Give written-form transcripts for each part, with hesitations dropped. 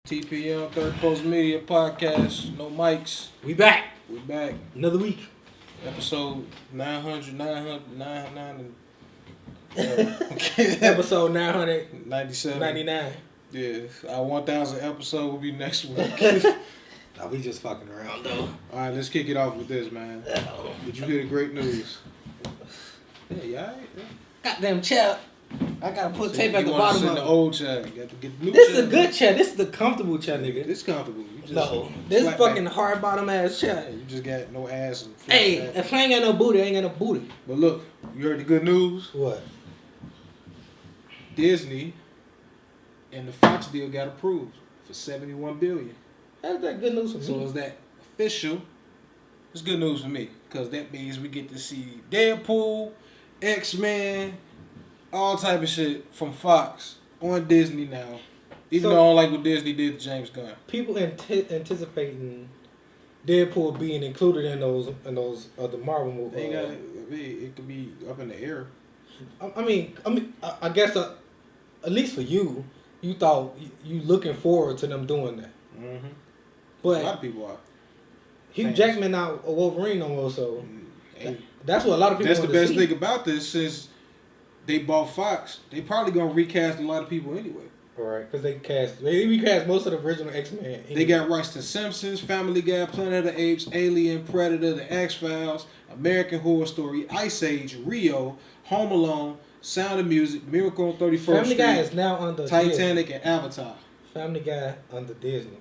TPM, Third Post Media Podcast. No mics. We back. We back. Another week. Episode 900, 900, Episode 997. 99. Yeah, our 1000 episode will be next week. Nah, we just fucking around though. Alright, let's kick it off with this, man. Did you hear the great news? Yeah, you alright? Goddamn chair. I gotta put tape at the bottom of the it. old chair. You got to get the new This chair. is a good chair. This is the comfortable chair, nigga. This comfortable. You just No, this fucking hard bottom ass chair. Yeah, you just got no ass and Hey, fat. if I ain't got no booty, I ain't got no booty. But look, you heard the good news? What? Disney and the Fox deal got approved for $71 billion. How's that good news for me? So is that official? It's good news for me because that means we get to see Deadpool, X-Men, all type of shit from Fox on Disney now. Even though I don't like what Disney did to James Gunn. People anticipating Deadpool being included in those the Marvel movies. It could be up in the air. I guess at least for you, you thought you looking forward to them doing that. Mm-hmm. But a lot of people are. Hugh Jackman not a Wolverine no more, so that's what a lot of people. That's the best see. thing about this. Since they bought Fox, they probably gonna recast a lot of people anyway. Right, because they recast most of the original X-Men. Anyway. They got rights to Simpsons, Family Guy, Planet of the Apes, Alien, Predator, The X-Files, American Horror Story, Ice Age, Rio, Home Alone, Sound of Music, Miracle on 31st Family Street, Guy is now under Titanic, Disney. and Avatar. Family Guy under Disney.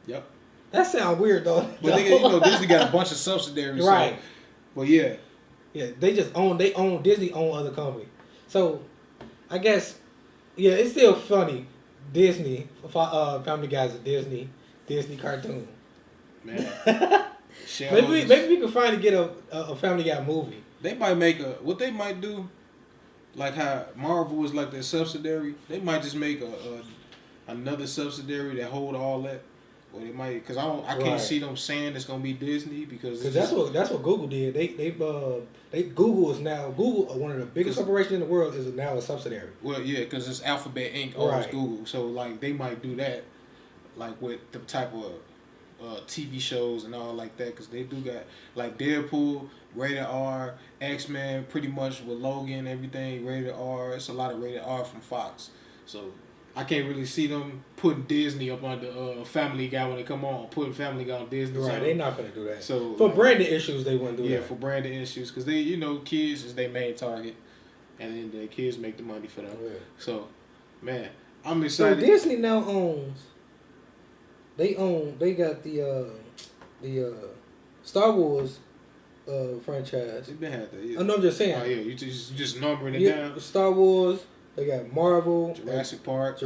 Yep. That sounds weird though. But Disney got a bunch of subsidiaries. Right. So, but yeah. Yeah, they own Disney own other company. So I guess it's still funny. Disney Family Guy's a Disney cartoon. Man. maybe we can finally get a Family Guy movie. They might make what they might do, like how Marvel was like their subsidiary. They might just make another subsidiary that hold all that. Or they might, because I can't see them saying it's gonna be Disney because that's what Google did. Google is now one of the biggest corporations in the world is now a subsidiary. Well, yeah, because it's Alphabet Inc. owns Google, so like they might do that, like with the type of TV shows and all like that, because they do got like Deadpool, rated R, X-Men, pretty much with Logan, everything rated R. It's a lot of rated R from Fox, so I can't really see them putting Disney up on the Family Guy when they come on, putting Family Guy on Disney. Right, they're not gonna do that. So for branding issues, they wouldn't do that. Yeah, for branding issues, because they, kids is their main target, and then the kids make the money for them. Yeah. So, man, I'm excited. So Disney now owns. They got the Star Wars franchise. They been had that. Yeah. I'm just saying. Oh yeah, you just numbering it down. Star Wars. They got Marvel, Jurassic Park.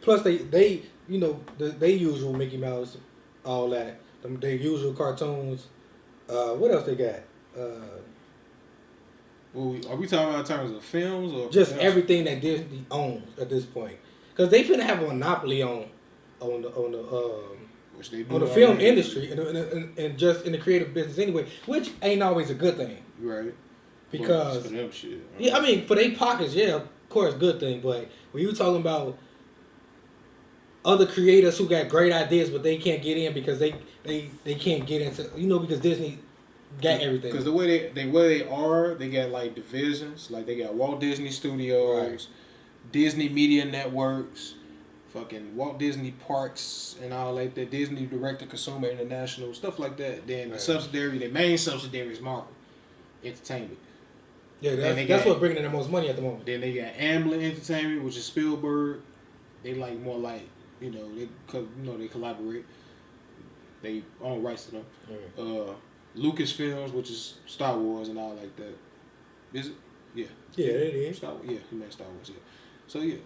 Plus they they usual Mickey Mouse, all that. Their usual cartoons. What else they got? Are we talking about in terms of films or just everything that Disney owns at this point? Because they finna have a monopoly on the film industry and just in the creative business anyway, which ain't always a good thing. Right. Because for them shit. Yeah, I mean for their pockets, yeah, of course, good thing. But when you talking about other creators who got great ideas, but they can't get in because they can't get into because Disney got everything. Because the way they are, they got like divisions. Like they got Walt Disney Studios, Disney Media Networks, fucking Walt Disney Parks and all like that. Disney Direct to Consumer International, stuff like that. Then the main subsidiary is Marvel Entertainment. Yeah, that's what's bringing in the most money at the moment. Then they got Amblin Entertainment, which is Spielberg. They like more like they collaborate. They own rights to them. Mm. Lucasfilms, which is Star Wars and all like that. Is it? Yeah. Yeah, it is. Star Wars. Yeah, he made Star Wars. Yeah. So yeah,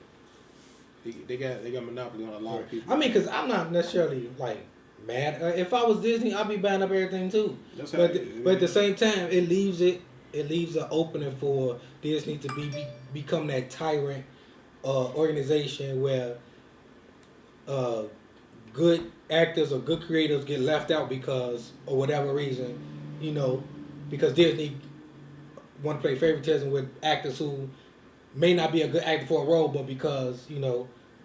they got monopoly on a lot of people. I mean, because I'm not necessarily like mad. If I was Disney, I'd be buying up everything too. But at the same time, it leaves an opening for Disney to become that tyrant organization where good actors or good creators get left out because or whatever reason, because Disney want to play favoritism with actors who may not be a good actor for a role, but because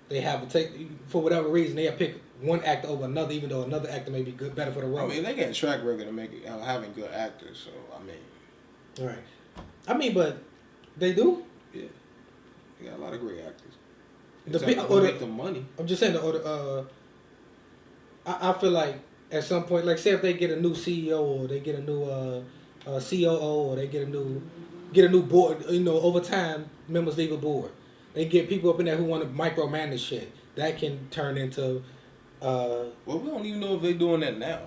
they have to take for whatever reason they have picked one actor over another, even though another actor may be better for the role. I mean, they got a track record of having good actors, so I mean. Right. I mean, but they do. Yeah. They got a lot of great actors. Make the money. I'm just saying I feel like at some point, like say if they get a new CEO or they get a new COO or they get a new board, over time members leave a board. They get people up in there who want to micromanage shit. That can turn into. Well, we don't even know if they're doing that now.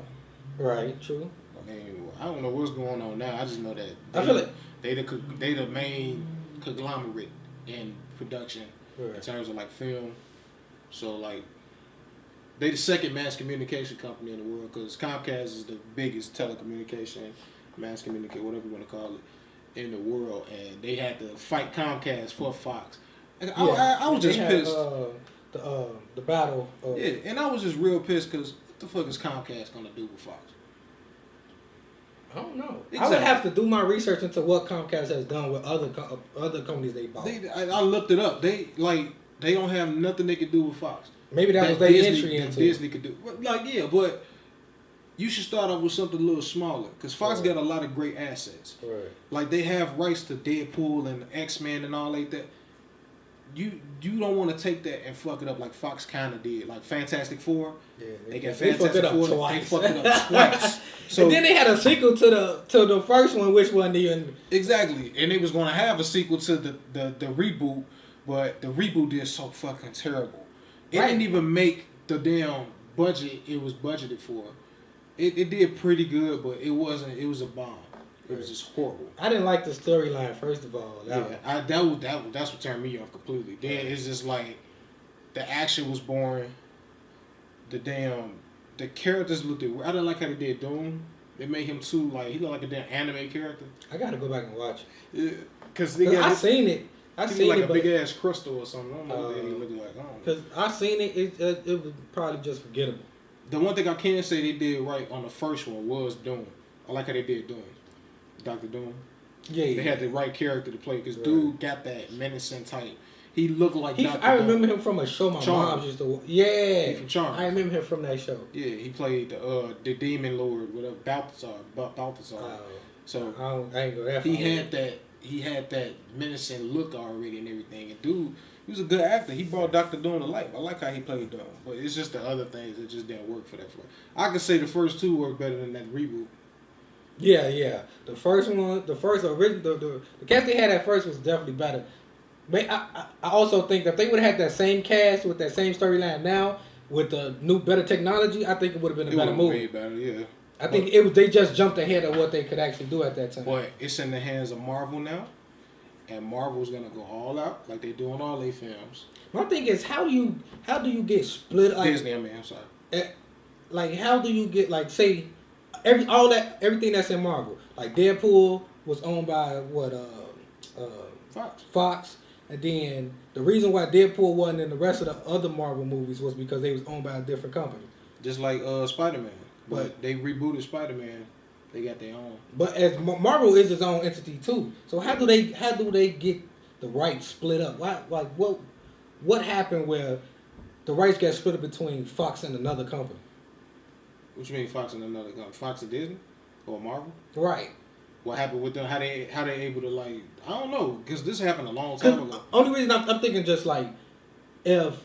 Right. True. I mean, I don't know what's going on now. I just know that I feel like they the main conglomerate in production in terms of like film. So like they the second mass communication company in the world because Comcast is the biggest telecommunication, mass communicate, whatever you want to call it, in the world, and they had to fight Comcast for Fox. I was just pissed. The battle. Yeah, and I was just real pissed because what the fuck is Comcast gonna do with Fox? I don't know. Exactly. I would have to do my research into what Comcast has done with other companies they bought. I looked it up. They don't have nothing they could do with Fox. Maybe that was their entry into Disney could do. But you should start off with something a little smaller because Fox got a lot of great assets. Right. Like they have rights to Deadpool and X-Men and all like that. You don't want to take that and fuck it up like Fox kind of did. Like Fantastic Four, they got Fantastic Four. They fucked it up twice. So and then they had a sequel to the first one, which wasn't even exactly. And they was going to have a sequel to the reboot, but the reboot did so fucking terrible. It didn't even make the damn budget it was budgeted for. It did pretty good, but it wasn't. It was a bomb. It was just horrible. I didn't like the storyline, first of all. That's what turned me off completely. Then it's just like the action was boring. The characters looked at. I didn't like how they did Doom. They made him too he looked like a damn anime character. I gotta go back and watch it. Yeah, because I seen it. Like a big ass crystal or something. I don't know what he looked like. Because I seen it. It was probably just forgettable. The one thing I can say they did right on the first one was Doom. I like how they did Doom. Dr. Doom. Yeah. They had the right character to play because dude got that menacing type. He looked like Dr. Doom. I remember him from a show my mom used to. Yeah. From Charm. I remember him from that show. Yeah, he played the Demon Lord, whatever, Balthazar. So I ain't go that far. He had that menacing look already and everything. And dude, he was a good actor. He brought Dr. Doom to life. I like how he played Doom. But it's just the other things that just didn't work for that. I could say the first two worked better than that reboot. Yeah. The first one, the cast they had at first was definitely better. But I also think that if they would have had that same cast with that same storyline now, with the new better technology, I think it would have been a better movie. Way better, yeah. I think they just jumped ahead of what they could actually do at that time. But it's in the hands of Marvel now, and Marvel's gonna go all out like they do on all their films. My thing is, how do you get split? Like, Disney, I'm sorry. Like, how do you get say everything that's in Marvel? Like Deadpool was owned by what? Fox. And then the reason why Deadpool wasn't in the rest of the other Marvel movies was because they was owned by a different company. Just like Spider-Man. But they rebooted Spider-Man. They got their own. But as Marvel is its own entity too. So how do they get the rights split up? What happened where the rights got split up between Fox and another company? What you mean Fox and another company? Fox and Disney? Or Marvel? Right. What happened with them? How they able to I don't know, because this happened a long time ago. Only reason I'm thinking just if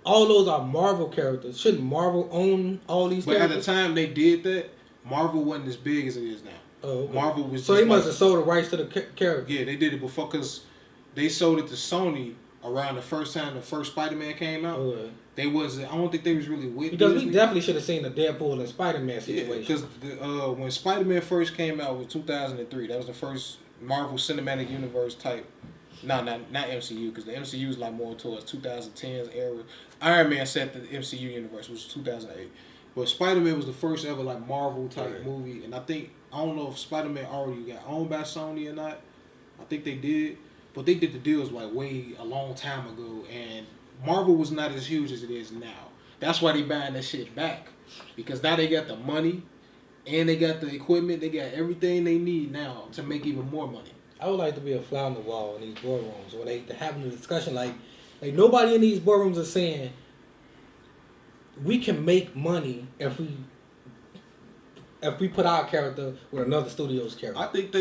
all those are Marvel characters, shouldn't Marvel own all these characters? But at the time they did that, Marvel wasn't as big as it is now. Oh, okay. Marvel was. So they must have sold the rights to the character. Yeah, they did it before because they sold it to Sony around the first time the first Spider-Man came out. Okay. They wasn't. I don't think they was really with because Disney. we definitely should have seen the Deadpool and Spider-Man situation. Yeah, because when Spider-Man first came out was 2003. That was the first Marvel Cinematic Universe type. No, not MCU, because the MCU is more towards 2010's era. Iron Man set the MCU universe, which was 2008. But Spider-Man was the first ever Marvel type movie, and I don't know if Spider-Man already got owned by Sony or not. I think they did, but they did the deals way a long time ago, and Marvel was not as huge as it is now. That's why they buying that shit back, because now they got the money, and they got the equipment, they got everything they need now to make even more money. I would like to be a fly on the wall in these boardrooms when they having a discussion Like nobody in these boardrooms is saying we can make money if we put our character with another studio's character. I think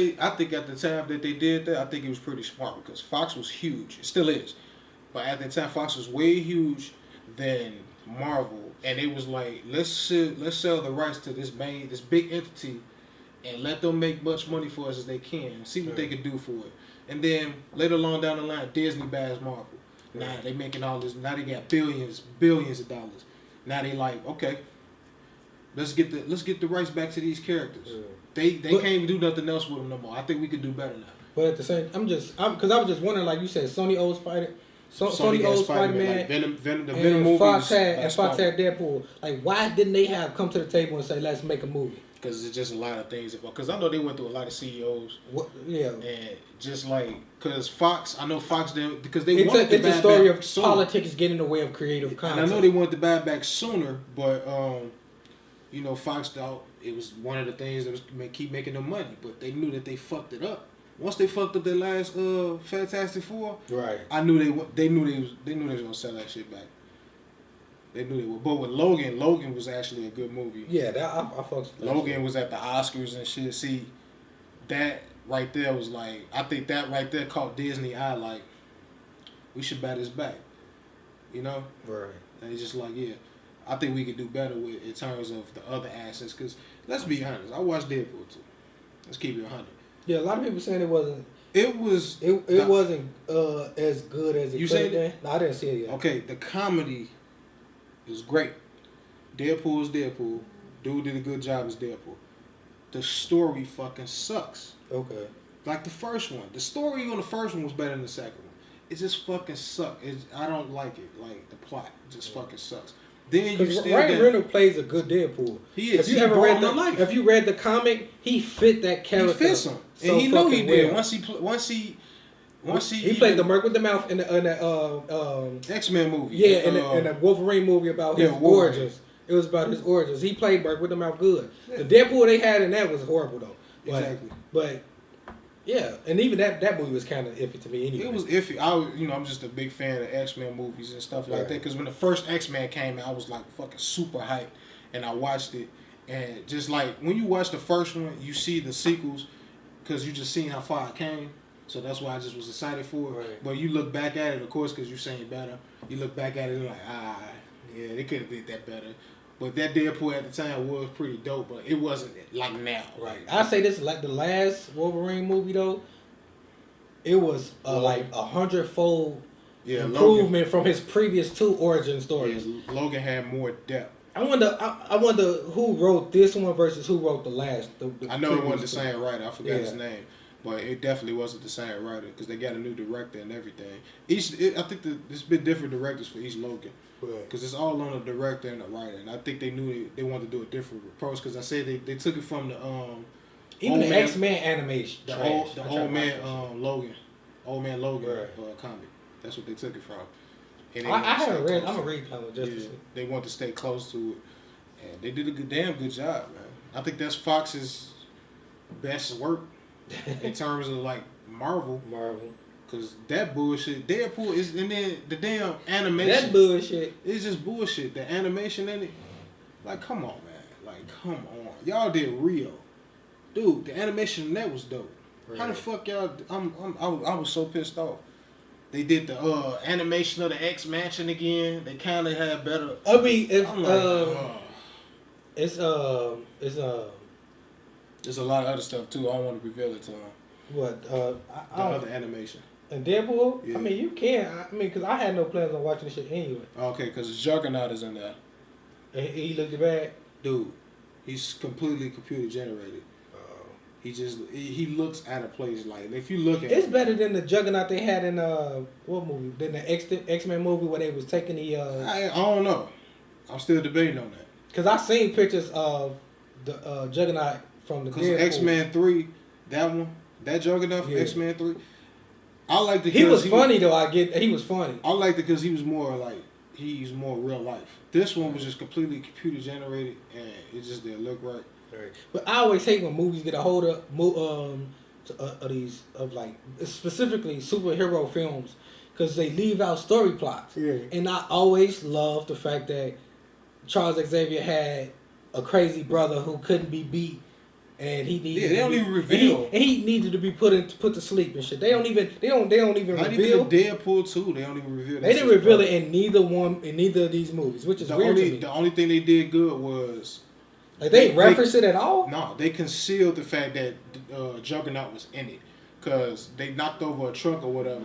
at the time that they did that, I think it was pretty smart because Fox was huge. It still is. But at the time, Fox was way huge than Marvel. And it was like, let's sell the rights to this big entity and let them make much money for us as they can. See what they can do for it. And then later on down the line, Disney buys Marvel. Now they making all this. Now they got billions of dollars. Now they like, okay, let's get the rights back to these characters. Yeah. They can't even do nothing else with them no more. I think we could do better now. But at the same, because I was just wondering, like you said, Sony owes Spider-Man, like Venom and movies, Fox had Deadpool. Like, why didn't they come to the table and say, let's make a movie? Because it's just a lot of things. Because I know they went through a lot of CEOs. Yeah. And just like, because Fox, I know Fox did, because they wanted to buy back. It's a story of politics getting in the way of creative content. And I know they wanted to buy back sooner, but Fox thought it was one of the things that was keep making them money. But they knew that they fucked it up. Once they fucked up their last Fantastic Four, right? I knew they knew they was gonna sell that shit back. They knew they would. But with Logan was actually a good movie. Yeah, I fucked with Logan was at the Oscars and shit. See, that right there was like, I think that right there caught Disney eye, like, we should buy this back. You know? Right. And it's just like, yeah, I think we could do better with in terms of the other assets. Because let's be honest, I watched Deadpool too. Let's keep it 100. Yeah, a lot of people saying it wasn't. It wasn't as good as it could have been. No, I didn't see it yet. Okay, the comedy is great. Deadpool is Deadpool. Dude did a good job as Deadpool. The story fucking sucks. Okay. Like the first one. The story on the first one was better than the second one. It just fucking sucks. I don't like it. Like, the plot just fucking sucks. Then you still Ryan Reynolds plays a good Deadpool. He is. If you read the comic, he fit that character. He fits him, and he knew he did. Once he played the Merc with the Mouth in the X-Men movie. Yeah, in the Wolverine movie about his origins. It was about his origins. He played Merc with the Mouth good. Yeah. The Deadpool they had in that was horrible though. Exactly. But yeah, and even that movie was kind of iffy to me anyway. It was iffy. I'm just a big fan of X-Men movies and stuff like that. Because when the first X-Men came out, I was like fucking super hyped, and I watched it. And just like when you watch the first one, you see the sequels because you just seen how far it came. So that's why I just was excited for it. Right. But you look back at it, of course, because you're saying better. You look back at it and like, yeah, they could have did that better. But that Deadpool at the time was pretty dope, but it wasn't like now. Right. I say this like the last Wolverine movie though. It was like 100-fold improvement from his previous two origin stories. Yeah, Logan had more depth. I wonder who wrote this one versus who wrote the last. I know it wasn't the same writer. I forgot his name. But it definitely wasn't the same writer because they got a new director and everything. I think there's been different directors for each Logan. Because it's all on the director and the writer. And I think they knew they wanted to do a different approach because I said they took it from the... even the X-Men animation. The old man Logan. Old man Logan comic. That's what they took it from. And I haven't read. I'm going to read that one just to see. They want to stay close to it. And they did a damn good job, man. I think that's Fox's best work in terms of like Marvel. Cause that bullshit, Deadpool is, and then the damn animation. That bullshit. It's just bullshit. The animation in it, like, come on, man. Like, come on. Y'all did Rio, dude. The animation in that was dope. Right. How the fuck y'all? I was so pissed off. They did the animation of the X Mansion again. They kind of had better. I mean, there's a lot of other stuff too. I don't want to reveal it to them. What? The other animation. And Deadpool? Yeah. I mean, you can. Because I had no plans on watching this shit anyway. Okay, because Juggernaut is in there. And he looked bad? Dude, he's completely computer generated. He looks out of place. Like, if you look at it's better than the Juggernaut they had in, what movie? Than the X-Men movie where they was taking the... I don't know. I'm still debating on that. Because I seen pictures of the Juggernaut from the Deadpool. Because X-Men 3, that one, that Juggernaut from X-Men 3... I liked it. He was funny though. He was funny. I liked it because he was more real life. This one was just completely computer generated, and it just didn't look right. Right. But I always hate when movies get a hold of these like specifically superhero films, because they leave out story plots. Yeah. And I always loved the fact that Charles Xavier had a crazy brother who couldn't be beat, and he needed. Yeah, they don't even reveal. And he needed to be put to sleep and shit. They don't even Not reveal. Not even Deadpool 2. They don't even reveal. They didn't reveal it in neither of these movies, which is weird to me. The only thing they did good was like they referenced it at all. No, they concealed the fact that Juggernaut was in it because they knocked over a truck or whatever.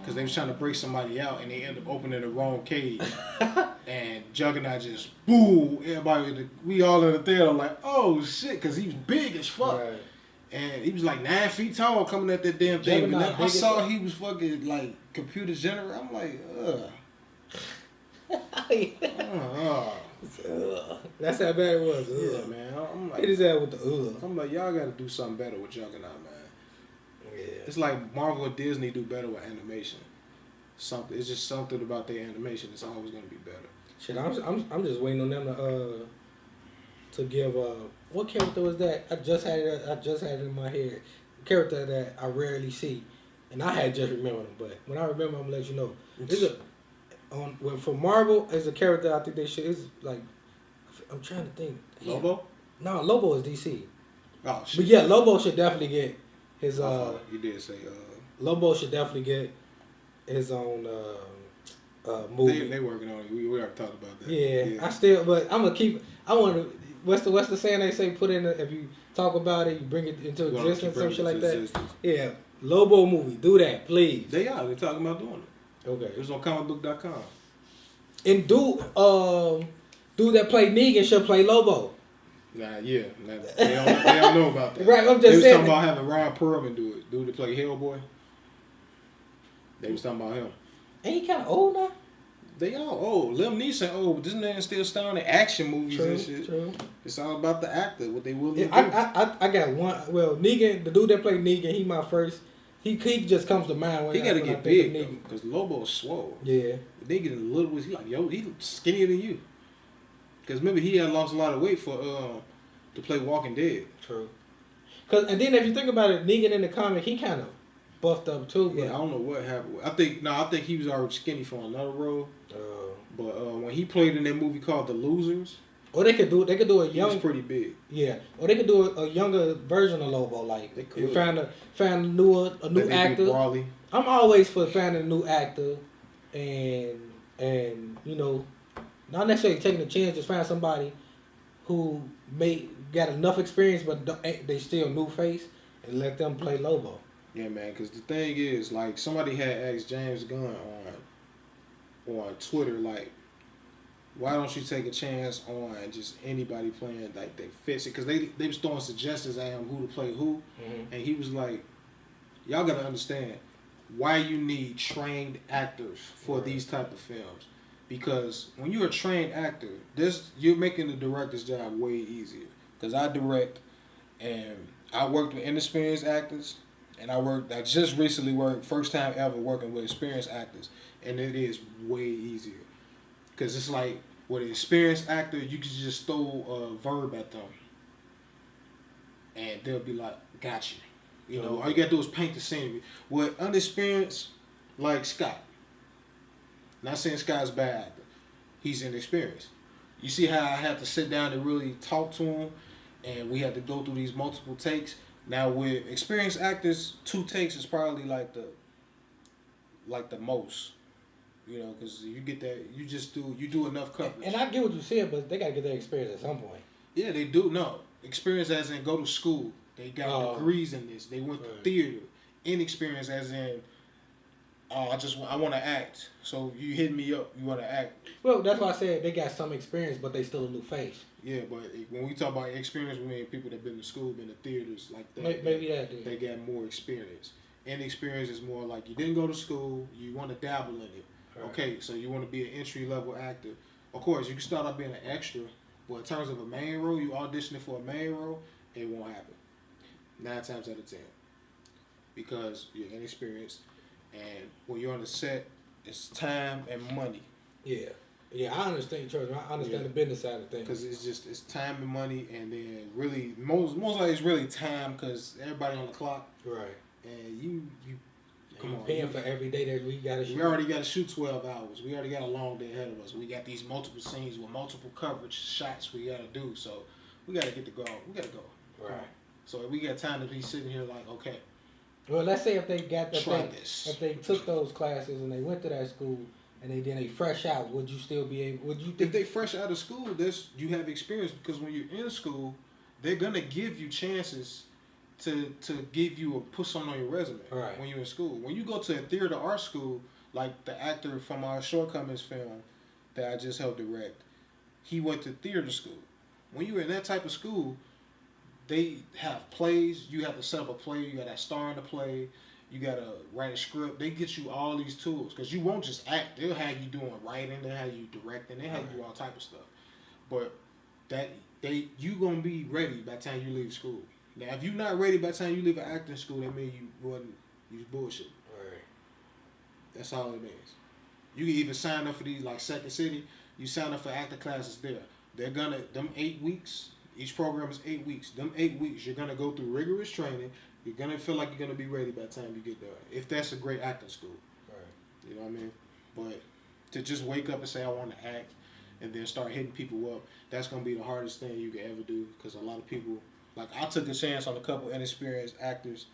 Because they was trying to break somebody out and they ended up opening the wrong cage. And Juggernaut just, boom, everybody, we all in the theater like, oh shit, because he was big as fuck. Right. And he was like 9 feet tall coming at that damn thing. But then I saw he was fucking like computer generated. I'm like, That's how bad it was. Yeah, man. I'm like, hit his ass with the I'm like, y'all got to do something better with Juggernaut, man. Yeah. It's like Marvel or Disney do better with animation. It's just something about their animation that's always gonna be better. Shit, I'm just waiting on them to give what character was that? I just had it in my head. A character that I rarely see, and I had just remembered him. But when I remember, I'm gonna let you know. For Marvel, as a character, I think they should. It's like I'm trying to think. Lobo? No, Lobo is DC. Oh shit. But yeah, Lobo should definitely get his. You did say. Lobo should definitely get his own movie. They working on it. We already talked about that. Yeah. But I'm gonna keep. I want to. What's the saying they say? Put in if you talk about it, you bring it into existence, some shit like that. Yeah, Lobo movie. Do that, please. They're talking about doing it. Okay. It was on comicbook.com. And dude that played Negan should play Lobo. Nah, yeah. They don't know about that. Right, I'm just saying. They was talking about having Ron Perlman do it. Dude that played Hellboy. They was talking about him. Ain't he kind of old now? They all old. Liam Neeson old, but this man still starring in action movies and shit. True. It's all about the actor, what they willing to do. I got one. Well, Negan, the dude that played Negan, he my first. He just comes to mind when he got to get big because Lobo's swole. Yeah. But they get a little bit. He like he skinnier than you. Because remember he had lost a lot of weight for to play Walking Dead. True. And then if you think about it, Negan in the comic, he kind of buffed up too. Yeah, I don't know what happened. I think he was already skinny for another role. But when he played in that movie called The Losers, or they could do a young. He was pretty big. Yeah, or they could do a younger version of Lobo. Like they could find a new actor. I'm always for finding a new actor, and you know, not necessarily taking a chance. Just find somebody who got enough experience, but they still new face, and let them play Lobo. Yeah, man. Because the thing is, like, somebody had asked James Gunn on Twitter, like, why don't you take a chance on just anybody playing like they fits it? Because they was throwing suggestions at him who to play who, and he was like, y'all gotta understand why you need trained actors for these type of films. Because when you're a trained actor, you're making the director's job way easier. Because I direct, and I worked with inexperienced actors, and I just recently worked, first time ever working with experienced actors, and it is way easier. Because it's like, with an experienced actor, you can just throw a verb at them, and they'll be like, got you. You know, all you gotta do is paint the scenery. With unexperienced, like Scott, not saying Scott's bad actor, he's inexperienced. You see how I had to sit down and really talk to him, and we had to go through these multiple takes. Now with experienced actors, 2 takes is probably like the most. You know, because you get that, you do enough coverage. And I get what you said, but they got to get their experience at some point. Yeah, they do. No, experience as in go to school. They got degrees in this. They went to theater. Inexperience as in, I want to act. So you hit me up, you want to act. Well, that's why I said they got some experience, but they still a new face. Yeah, but when we talk about experience, we mean people that been to school, been to theaters like that. Maybe that did. They got more experience. Inexperience is more like you didn't go to school, you want to dabble in it. Right. Okay, so you want to be an entry-level actor. Of course, you can start out being an extra, but in terms of a main role, you auditioning for a main role, it won't happen. 9 times out of 10. Because you're inexperienced, and when you're on the set, it's time and money. Yeah. Yeah, I understand, Charles. I understand the business side of things. Because it's time and money, and then really, most likely it's really time because everybody on the clock. Right. And you Come on, paying for every day that we got to shoot. We already got to shoot 12 hours. We already got a long day ahead of us. We got these multiple scenes with multiple coverage shots we got to do. So we got to get to go. We got to go. Right. So we got time to be sitting here like, okay. Well, let's say if they got the try this. If they took those classes and they went to that school and they fresh out, would you still be able? Would you? If they fresh out of school, you have experience, because when you're in school, they're gonna give you chances to give you put something on your resume. Right. When you're in school, when you go to a theater art school, like the actor from our Shortcomings film that I just helped direct, he went to theater school. When you're in that type of school, they have plays. You have to set up a play. You got to star in the play. You got to write a script. They get you all these tools, because you won't just act. They'll have you doing writing. They'll have you directing. They'll have you do all type of stuff. But you gonna be ready by the time you leave school. Now, if you're not ready by the time you leave an acting school, that means you was bullshit. Right. That's all it means. You can even sign up for these, like Second City. You sign up for acting classes there. They're gonna, them 8 weeks. Each program is 8 weeks. Them 8 weeks, you're gonna go through rigorous training. You're gonna feel like you're gonna be ready by the time you get there. If that's a great acting school, right? You know what I mean? But to just wake up and say I want to act, and then start hitting people up, that's gonna be the hardest thing you can ever do. Because a lot of people, like, I took a chance on a couple inexperienced actors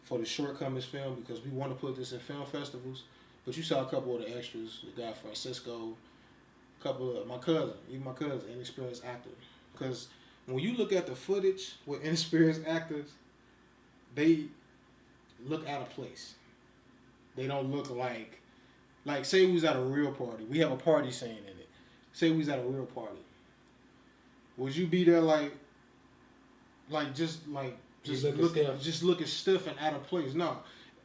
for the Shortcomings film, because we want to put this in film festivals. But you saw a couple of the extras. The guy Francisco, a couple of my cousin, inexperienced actor. Because when you look at the footage with inexperienced actors, they look out of place. They don't look like say we was at a real party. We have a party scene in it. Say we was at a real party. Would you be there just looking stiff and out of place? No.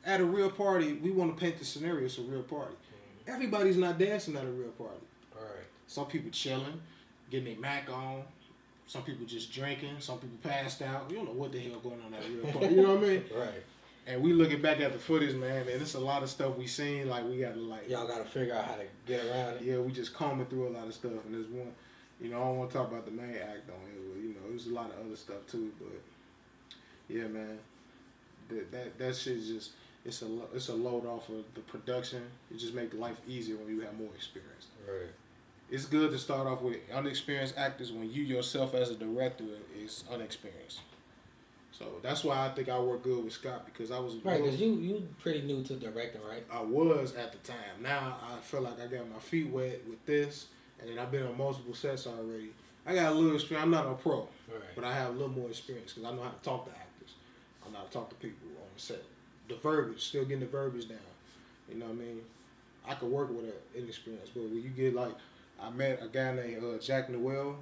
At a real party, we want to paint the scenario. It's a real party. Mm-hmm. Everybody's not dancing at a real party. All right. Some people chilling, getting their Mac on. Some people just drinking. Some people passed out. We don't know what the hell going on at a real party. You know what I mean? Right. And we looking back at the footage, man, and it's a lot of stuff we seen. Like, we got to y'all got to figure out how to get around it. Yeah, we just combing through a lot of stuff, and there's one. I don't want to talk about the main act on it, but there's a lot of other stuff too. But yeah, man, that shit's just it's a load off of the production. It just makes life easier when you have more experience. Right. It's good to start off with unexperienced actors when you yourself as a director is unexperienced. So that's why I think I work good with Scott, because I was right. Because you pretty new to directing, right? I was at the time. Now I feel like I got my feet wet with this, and then I've been on multiple sets already. I got a little experience. I'm not a pro, right, but I have a little more experience because I know how to talk to actors. I know how to talk to people on the set. The verbiage, still getting the verbiage down. You know what I mean? I could work with an inexperienced, but when you get I met a guy named Jack Noel,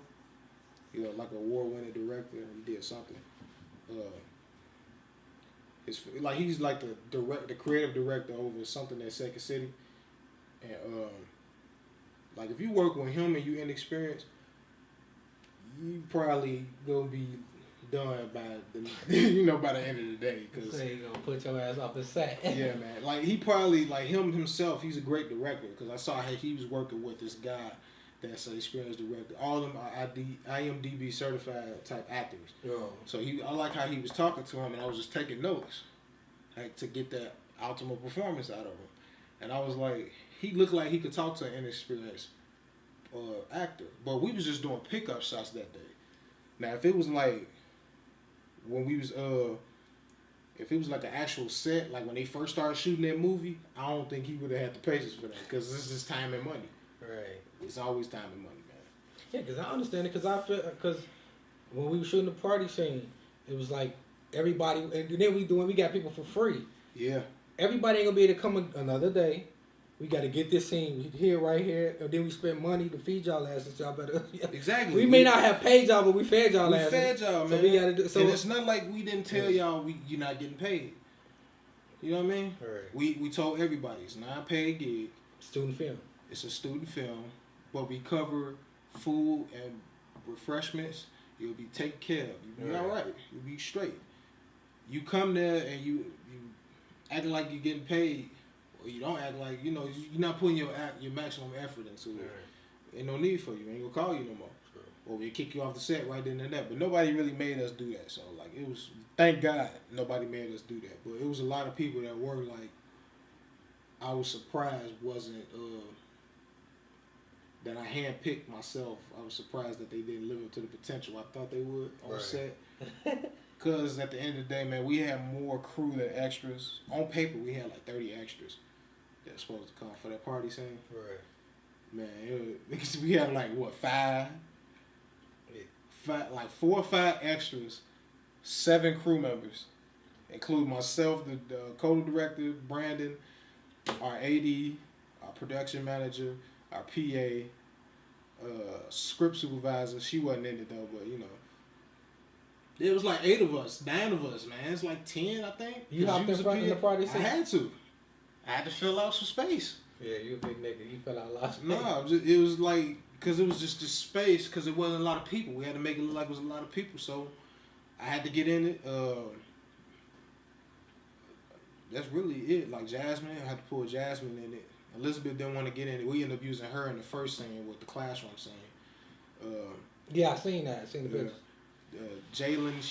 like an award-winning director, and he did something. He's like the creative director over something at Second City, and if you work with him and you inexperienced, you probably gonna be done by by the end of the day. Cause so you gonna put your ass off the set. Yeah, man. He probably him himself. He's a great director, because I saw how he was working with this guy that's an experienced director. All of them are IMDb certified type actors. Oh. So I like how he was talking to him, and I was just taking notes, to get that optimal performance out of him. And I was like, he looked like he could talk to an inexperienced actor. But we was just doing pickup shots that day. Now, if it was when we was if it was an actual set, when they first started shooting that movie, I don't think he would have had the patience for that, because this is time and money. Right. It's always time and money, man. Yeah, because I understand it. Because when we were shooting the party scene, it was like everybody, and then we got people for free. Yeah. Everybody ain't gonna be able to come another day. We got to get this scene here, right here, and then we spend money to feed y'all asses. Y'all better. Exactly. We may not have paid y'all, but we fed y'all asses. We fed y'all, man. So we gotta do. So and it's not like we didn't tell y'all you're not getting paid. You know what I mean? Right. We told everybody it's not a paid gig. Student film. It's a student film, but we cover food and refreshments. You'll be taken care of. You'll be all right. You'll be straight. You come there and you acting like you're getting paid, or you don't act like you're not putting your maximum effort into it. Right. Ain't no need for you. Ain't gonna call you no more. Sure. Or we kick you off the set right then and there. But nobody really made us do that. So it was, thank God nobody made us do that. But it was a lot of people that were I was surprised wasn't that I handpicked myself. I was surprised that they didn't live up to the potential I thought they would on set. Because at the end of the day, man, we had more crew than extras. On paper, we had like 30 extras that's supposed to come for that party scene. Right. Man, we had like, what, five, like 4 or 5 extras, 7 crew members, including myself, the co-director, Brandon, our AD, our production manager, our PA, script supervisor. She wasn't in it though, but you know. It was like 8 of us, 9 of us, man. It's like 10, I think. You hopped in front of the party scene? I had to. I had to fill out some space. Yeah, you a big nigga. You fill out a lot of space. No, it was like, because it was just the space, because it wasn't a lot of people. We had to make it look like it was a lot of people, so I had to get in it. That's really it. Like Jasmine, I had to pull Jasmine in it. Elizabeth didn't want to get in it. We ended up using her in the first scene with the classroom scene. Yeah, I seen that. I seen the pictures. Jalen,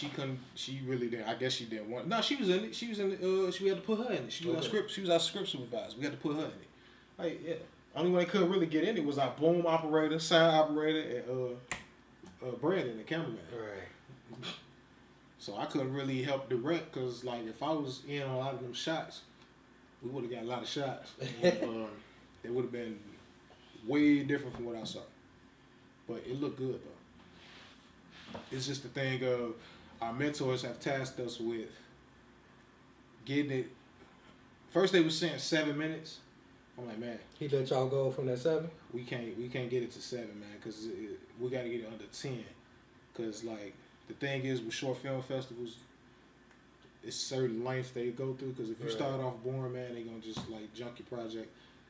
she really didn't. I guess she didn't want. No, she was in it. She was in it. We had to put her in it. She was our script. She was our script supervisor. We had to put her in it. Like, yeah. Only one that couldn't really get in it was our boom operator, sound operator, and Brandon, the cameraman. Right. So I couldn't really help direct because, like, if I was in on a lot of them shots, we would have got a lot of shots. And, they would have been way different from what I saw. But it looked good though. It's just the thing of our mentors have tasked us with getting it. First they were saying 7 minutes. I'm like, man, he let y'all go from that 7? We can't get it to 7, man, because we got to get it under 10. Because like the thing is with short film festivals, it's certain lengths they go through. Because if you start off boring, man, they gonna just like junk your project.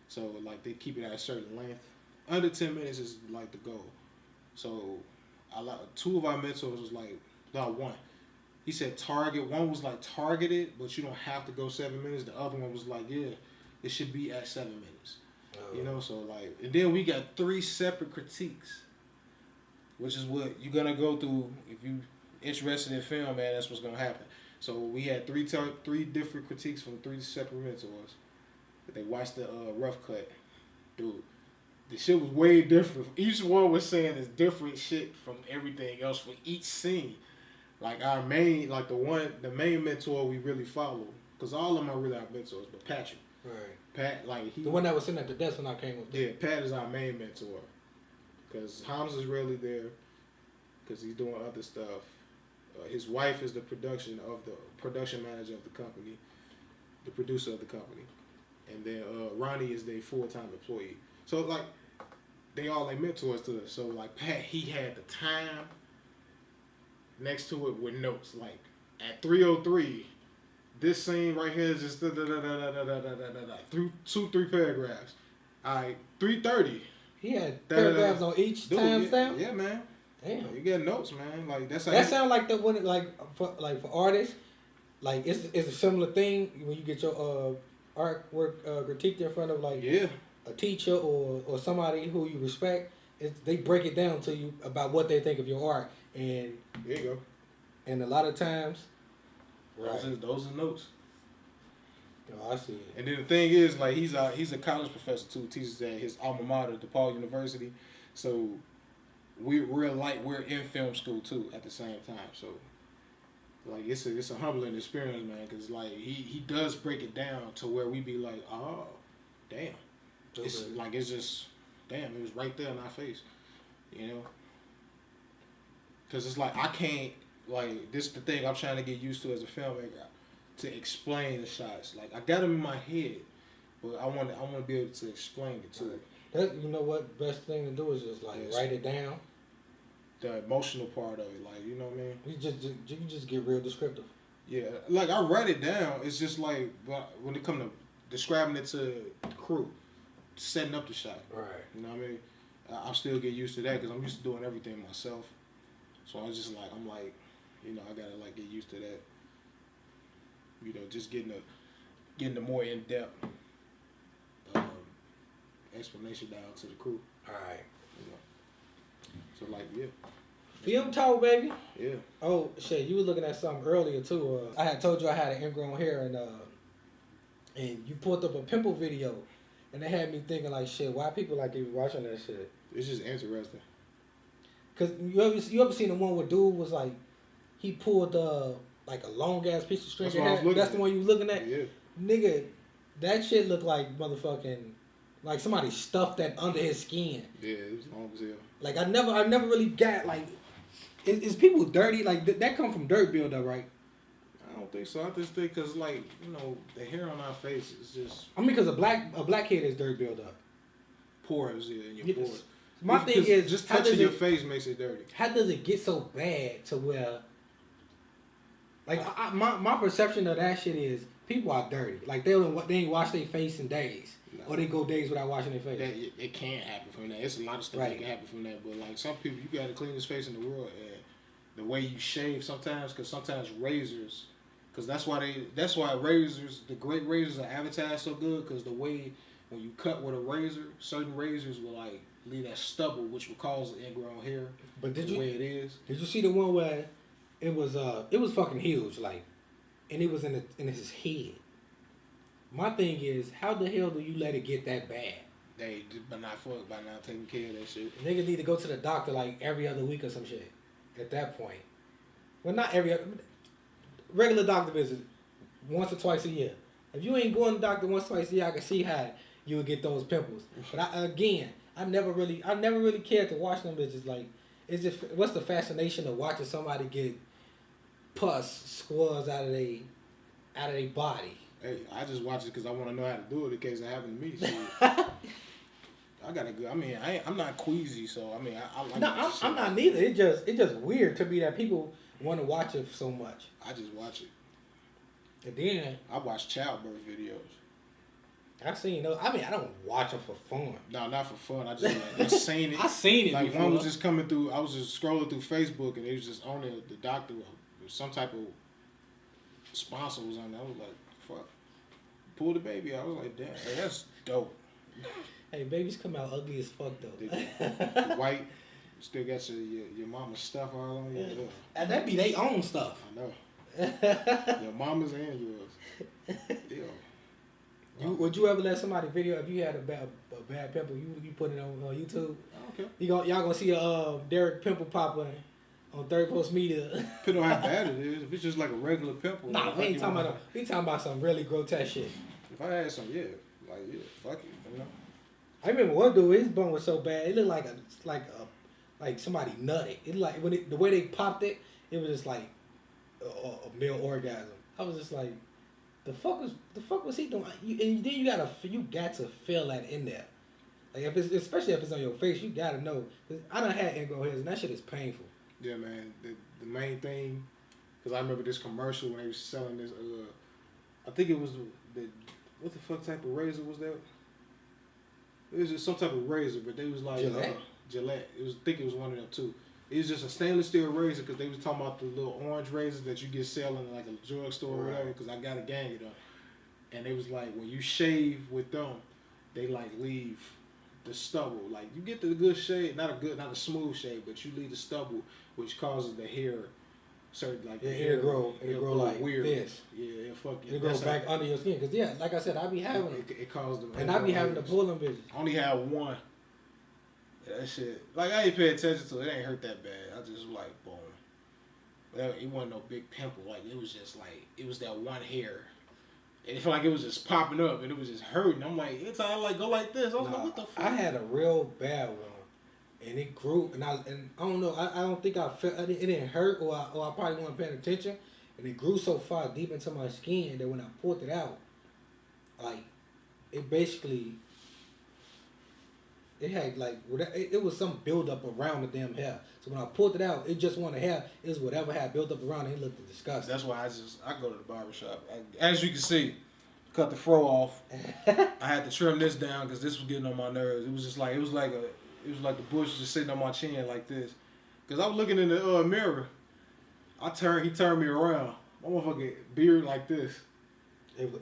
So like they keep it at a certain length. Under 10 minutes is like the goal. So 2 of our mentors was like, no, 1. He said target. 1 was like targeted, but you don't have to go 7 minutes. The other one was like, yeah, it should be at 7 minutes. You know, so like, and then we got 3 separate critiques, which is what you're gonna go through if you interested in film, man. That's what's gonna happen. So we had 3 different critiques from 3 separate mentors. They watched the rough cut, dude. The shit was way different. Each one was saying this different shit from everything else for each scene. Like our main, like the main mentor we really follow, because all of them are really our mentors, but Patron. Right. Pat, like the one that was sitting at the desk when I came with. Yeah, Pat is our main mentor, because Hamza's really there, because he's doing other stuff. His wife is the production manager of the company, the producer of the company, and then Ronnie is their full-time employee. So like, they all like mentors to us. So like Pat, he had the time next to it with notes. Like at 3:03, this scene right here is just through 2-3 paragraphs. All right, 3:30. He had paragraphs on each timestamp. Yeah, man. Damn, you get notes, man. Like that's that sound like the one for artists. Like it's a similar thing when you get your artwork critiqued in front of like a teacher or somebody who you respect. They break it down to you about what they think of your art, and there you go. And a lot of times, those are notes. Oh, I see it. And then the thing is, like, he's a college professor too. Teaches at his alma mater, DePaul University. So we're in film school too at the same time. So like it's a humbling experience, man. Because like he does break it down to where we be like, oh, damn. It's like, it's just, damn, it was right there in our face, you know? Because it's like, I can't, like, this is the thing I'm trying to get used to as a filmmaker, to explain the shots. Like, I got them in my head, but I want to be able to explain it too. You know what, best thing to do is just, like, write it down. The emotional part of it, like, you know what I mean? You just get real descriptive. Yeah, like, I write it down. It's just like, when it comes to describing it to the crew, setting up the shot. Right. You know what I mean? I'm still getting used to that because I'm used to doing everything myself. So I'm like, you know, I gotta like get used to that. You know, just getting the more in-depth explanation down to the crew. All right. You know. So like, yeah. Film talk, baby. Yeah. Oh shit, you were looking at something earlier too. I had told you I had an ingrown hair and you pulled up a pimple video, and it had me thinking like, shit, why people like even watching that shit? It's just interesting. Cause you ever seen the one where dude was like, he pulled like a long ass piece of string. That's the one you was looking at. Yeah. Nigga, that shit looked like motherfucking, like somebody stuffed that under his skin. Yeah, it was long as hell. Like I never really got like, is people dirty? Like that come from dirt buildup, right? I don't think so. I just think because like the hair on our face is just. I mean, because a black kid is dirt buildup. Pores in your pores. My thing is just touching your face makes it dirty. How does it get so bad to where? Like my perception of that shit is people are dirty. Like they ain't wash their face in days, or they go days without washing their face. It can't happen from that. It's a lot of stuff that can happen from that. But like some people, you got the cleanest face in the world, and the way you shave sometimes, because sometimes razors, because that's why razors, the great razors are advertised so good, because the way when you cut with a razor, certain razors will like leave that stubble, which will cause ingrown hair. But the way it is. Did you see the one where it was fucking huge, like, and it was in his head? My thing is, how the hell do you let it get that bad? They by not taking care of that shit. Niggas need to go to the doctor like every other week or some shit. At that point, well, not every other, regular doctor visit once or twice a year. If you ain't going to the doctor once or twice a year, I can see how you would get those pimples. But I never really cared to watch them bitches. Like, it's just, what's the fascination of watching somebody get pus squirts out of their body? Hey, I just watch it because I want to know how to do it in case it happened to me. So I gotta go. I mean, I'm not queasy, so I mean, I like. No, I'm not neither. It's just weird to me that people want to watch it so much. I just watch it. And then I watch childbirth videos. I've seen those. I mean, I don't watch them for fun. No, not for fun. I just seen it. I seen it like before. One was just coming through. I was just scrolling through Facebook, and it was just on the doctor. Some type of sponsor was on there. I was like, fuck. Pull the baby out. I was like, damn, hey, that's dope. Hey, babies come out ugly as fuck though. The white, still got your mama's stuff all on you. Yeah. And that be their own stuff. I know. Your mama's and yours. Yeah. Would you ever let somebody video if you had a bad pimple? You put it on YouTube. Okay. Y'all gonna see a Derrick pimple popper on Third Post Media. Depending on how bad it is. If it's just like a regular pimple. Nah, we ain't talking about we talking about some really grotesque shit. If I had some, fuck it, you know. I remember one dude, his bone was so bad, it looked like somebody nutted. It like the way they popped it, it was just like a male orgasm. I was just like, the fuck was he doing? And then you got to feel that in there. Like especially if it's on your face, you gotta know. I done had ingrown hairs, and that shit is painful. Yeah, man. The main thing, because I remember this commercial when they was selling this. I think it was what the fuck type of razor was that? It was just some type of razor, but they was like Gillette. I think it was one of them too. It was just a stainless steel razor because they was talking about the little orange razors that you get selling in like a drugstore or whatever. Because I got a gang of them, and it was like when you shave with them, they like leave the stubble. Like you get the good shave, not a smooth shave, but you leave the stubble, which causes the hair. Certain like it'll grow like weird. This. Yeah, fuck it. It'll grow back under your skin. Cause yeah, like I said, I be having them. It caused them. And I be having to pull them bitches. I only had one. That shit, like I ain't pay attention to it. It ain't hurt that bad. I just was like, boom. But it wasn't no big pimple. Like it was just like it was that one hair. And it felt like it was just popping up and it was just hurting. I'm like, it's all like go like this. I was like, what the fuck? I had a real bad one. And it grew, and I don't know. I don't think I felt it didn't hurt, or I probably wasn't paying attention. And it grew so far deep into my skin that when I pulled it out, like it basically, it had like it was some buildup around the damn hair. So when I pulled it out, it just wasn't hair. It was whatever had built up around it. It looked disgusting. That's why I go to the barbershop. As you can see, cut the fro off. I had to trim this down because this was getting on my nerves. It was like the bush just sitting on my chin like this. Cause I was looking in the mirror. He turned me around. My motherfucking beard like this. It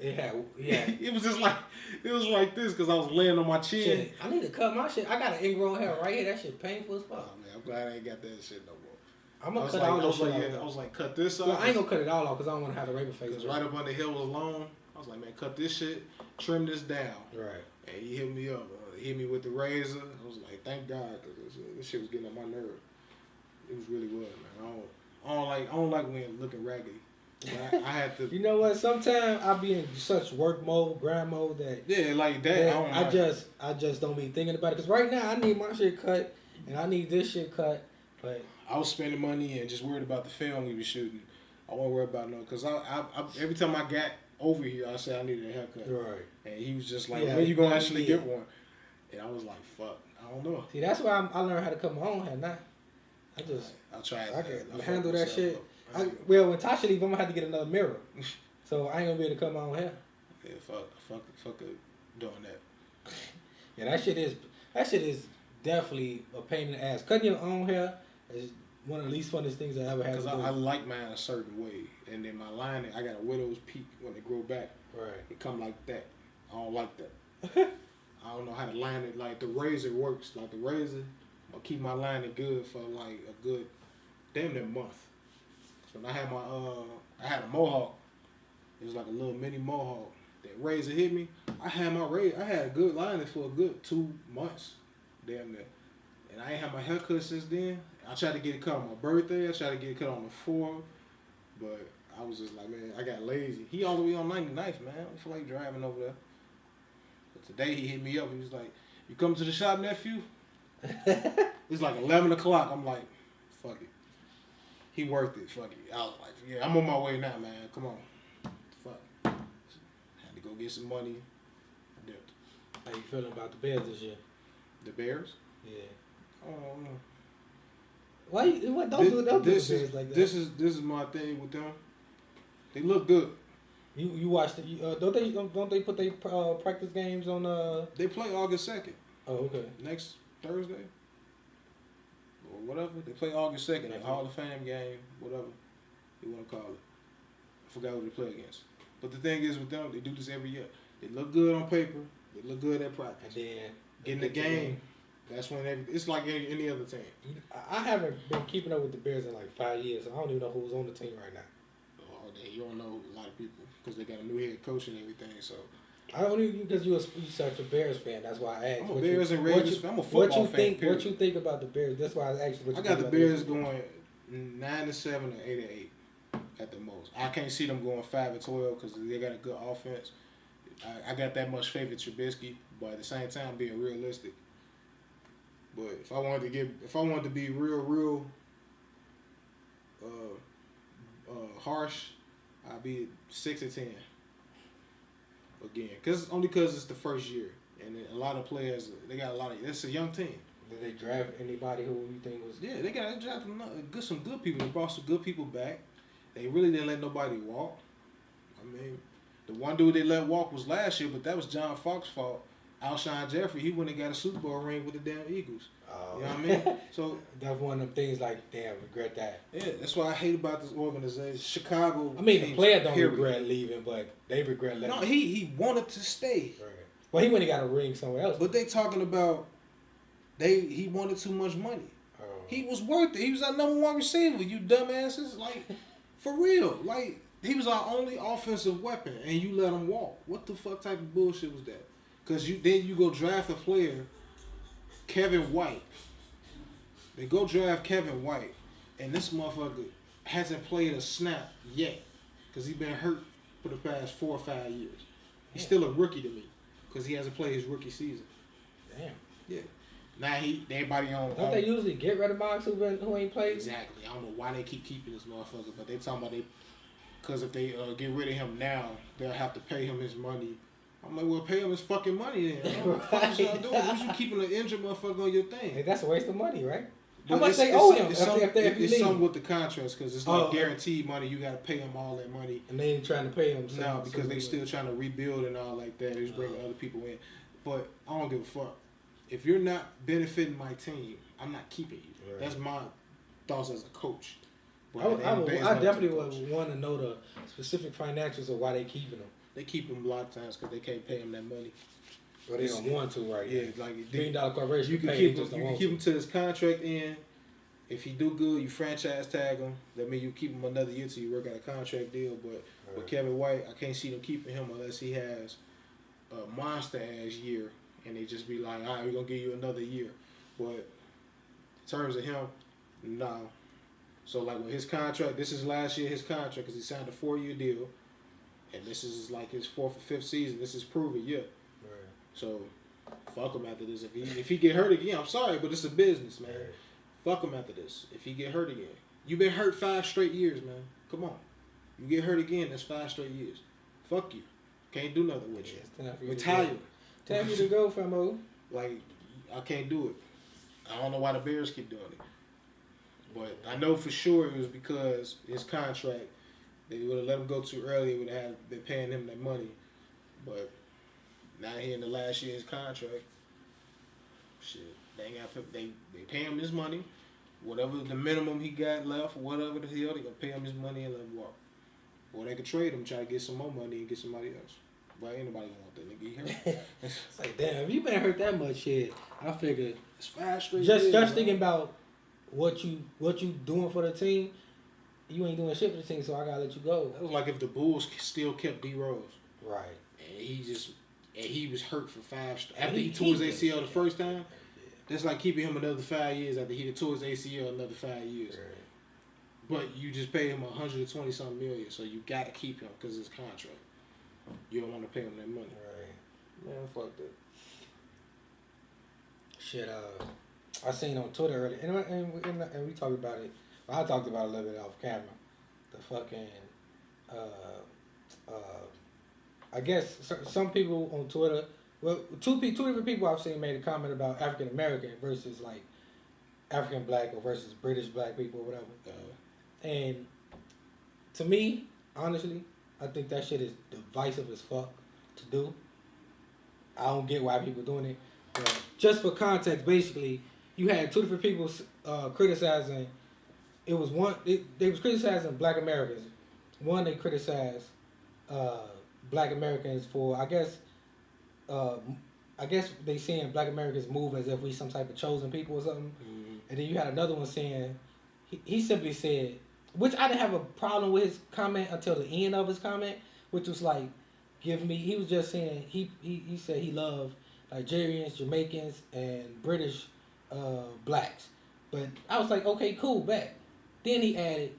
was just like like this because I was laying on my chin. Shit, I need to cut my shit. I got an ingrown hair right here. That shit painful as fuck. Oh man, I'm glad I ain't got that shit no more. I'm gonna cut all those shit I was like, cut this off. Well, I ain't gonna cut it all off because I don't want to have the raven face. Cause right up under here was long. I was like, man, cut this shit, trim this down. Right. And he hit me up. He hit me with the razor. I was like, thank God, because this shit was getting on my nerve. It was really good, man. I don't like when looking raggedy. But I had to. You know what? Sometimes I be in such work mode, grind mode that like that. I just don't be thinking about it. Cause right now I need my shit cut and I need this shit cut. But I was spending money and just worried about the film we were shooting. I wasn't worried about no. Cause I every time I got over here, I said I needed a haircut. Right. And he was just like, when you gonna actually get one? And I was like, fuck, I don't know. See, that's why I learned how to cut my own hair now. I'll try. I can handle that shit. Well, when Tasha leave, I'm gonna have to get another mirror, so I ain't gonna be able to cut my own hair. Yeah, fuck doing that. Yeah, that shit is definitely a pain in the ass. Cutting your own hair is one of the least funnest things I ever had to do. Because I like mine a certain way, and then my lining, I got a widow's peak when they grow back. Right. It come like that. I don't like that. I don't know how to line it. Like the razor works. Like the razor, I'll keep my lining good for like a good damn near month. So when I had I had a mohawk. It was like a little mini mohawk. That razor hit me. I had a good lining for a good 2 months, damn near. And I ain't had my haircut since then. I tried to get it cut on my birthday. I tried to get it cut on the 4th, but I was just like, man, I got lazy. He all the way on 99th, man. I don't feel like driving over there. But today he hit me up. He was like, "You come to the shop, nephew?" It's like 11 o'clock. I'm like, fuck it. He worth it. Fuck it. I was like, yeah, I'm on my way now, man. Come on. Fuck. Had to go get some money. I dipped. How you feeling about the Bears this year? The Bears? Yeah. I don't know. Why? Don't do the Bears like that. This is my thing with them. They look good. You watched it? Don't they put their practice games on? They play August 2nd. Oh, okay. Next Thursday. Or whatever. They play August 2nd. A Hall of Fame game. Whatever you want to call it. I forgot who they play against. But the thing is with them, they do this every year. They look good on paper. They look good at practice. And then in the game, that's when it's like any other team. I haven't been keeping up with the Bears in like 5 years. So I don't even know who's on the team right now. Oh, you don't know a lot of people because they got a new head coach and everything. So I don't even because you're such a Bears fan. That's why I asked. I'm a Bears and Ravens fan. I'm a football fan. What you think about the Bears? That's why I asked. I got the Bears going 9-7 or 8-8 at the most. I can't see them going 5-12 because they got a good offense. I got that much faith in Trubisky, but at the same time being realistic. But if I wanted to be real harsh, I'd be 6-10 again. Because it's the first year, and a lot of players it's a young team. Did they draft anybody who you think was? Yeah, they drafted some good people. They brought some good people back. They really didn't let nobody walk. I mean, the one dude they let walk was last year, but that was John Fox's fault. Alshon Jeffrey, he went and got a Super Bowl ring with the damn Eagles. You know what I mean? So that's one of them things like, damn, regret that. Yeah, that's what I hate about this organization. Chicago. I mean, the player don't regret leaving, but they regret letting. No, he wanted to stay. Right. Well, he went and got a ring somewhere else. But they talking about he wanted too much money. Oh. He was worth it. He was our #1 receiver. You dumbasses, like for real, like. He was our only offensive weapon, and you let him walk. What the fuck type of bullshit was that? Because then you go draft a player, Kevin White. They go draft Kevin White, and this motherfucker hasn't played a snap yet because he's been hurt for the past 4 or 5 years. He's still a rookie to me because he hasn't played his rookie season. Damn. Yeah. Now everybody on. Don't they usually get rid of Mox who ain't played? Exactly. I don't know why they keep keeping this motherfucker, but they talking about because if they get rid of him now, they'll have to pay him his money. I'm like, well, pay him his fucking money then. What the fuck y'all doing? What you keeping an injured motherfucker on your thing? Hey, that's a waste of money, right? How much they owe him? It's something with the contracts because it's like guaranteed money. You got to pay them all that money. And they ain't trying to pay him. No, because they still trying to rebuild and all like that. They're just bringing other people in. But I don't give a fuck. If you're not benefiting my team, I'm not keeping you. Right. That's my thoughts as a coach. I definitely would want to know the specific financials of why they keeping them. They keep them a lot of times because they can't pay him that money. Well, they don't want to, right? Yeah, like $1 billion corporation. You can keep him to his contract end, If he do good, you franchise tag him. That means you keep him another year till you work out a contract deal. But with Kevin White, I can't see them keeping him unless he has a monster ass year, and they just be like, all right, we're gonna give you another year. But in terms of him, no. So like with his contract, this is last year his contract because he signed a 4-year deal, and this is like his 4th or 5th season. This is proven, yeah. Right. So fuck him after this. If he get hurt again, I'm sorry, but it's a business, man. Right. Fuck him after this. If he get hurt again, you been hurt 5 straight years, man. Come on, you get hurt again, that's 5 straight years. Fuck you. Can't do nothing with you. Retire. Time you to go, famo. Like I can't do it. I don't know why the Bears keep doing it. But I know for sure it was because his contract, they would have let him go too early, would have been paying him that money. But now he in the last year of his contract, shit, they pay him his money, whatever the minimum he got left, whatever the hell, they gonna pay him his money and let him walk. Or they could trade him, try to get some more money and get somebody else. But ain't nobody gonna want that nigga here. It's like, damn, if you been hurt that much, shit, I figured it's 5 straight just years, just thinking about what you doing for the team, you ain't doing shit for the team, so I gotta let you go. That was like if the Bulls still kept D Rose. Right. And he was hurt for 5 after he tore his ACL the first time. Yeah. That's like keeping him another 5 years after he tore his ACL another 5 years. Right. But you just pay him 120 something million, so you gotta keep him because it's contract. You don't want to pay him that money. Right. Man, fuck that. Shit, I seen on Twitter earlier, and we talked about it. Well, I talked about it a little bit off camera. The fucking, I guess some people on Twitter, well, two different people I've seen made a comment about African American versus like African black or versus British black people or whatever. And to me, honestly, I think that shit is divisive as fuck to do. I don't get why people doing it. But just for context, basically, you had 2 different people criticizing. It was one they was criticizing Black Americans. One, they criticized Black Americans for I guess they saying Black Americans move as if we some type of chosen people or something. Mm-hmm. And then you had another one saying he simply said, which I didn't have a problem with his comment until the end of his comment, which was like, he was just saying he said he loved Nigerians, Jamaicans, and British blacks. But I was like, okay, cool, bet. Then he added,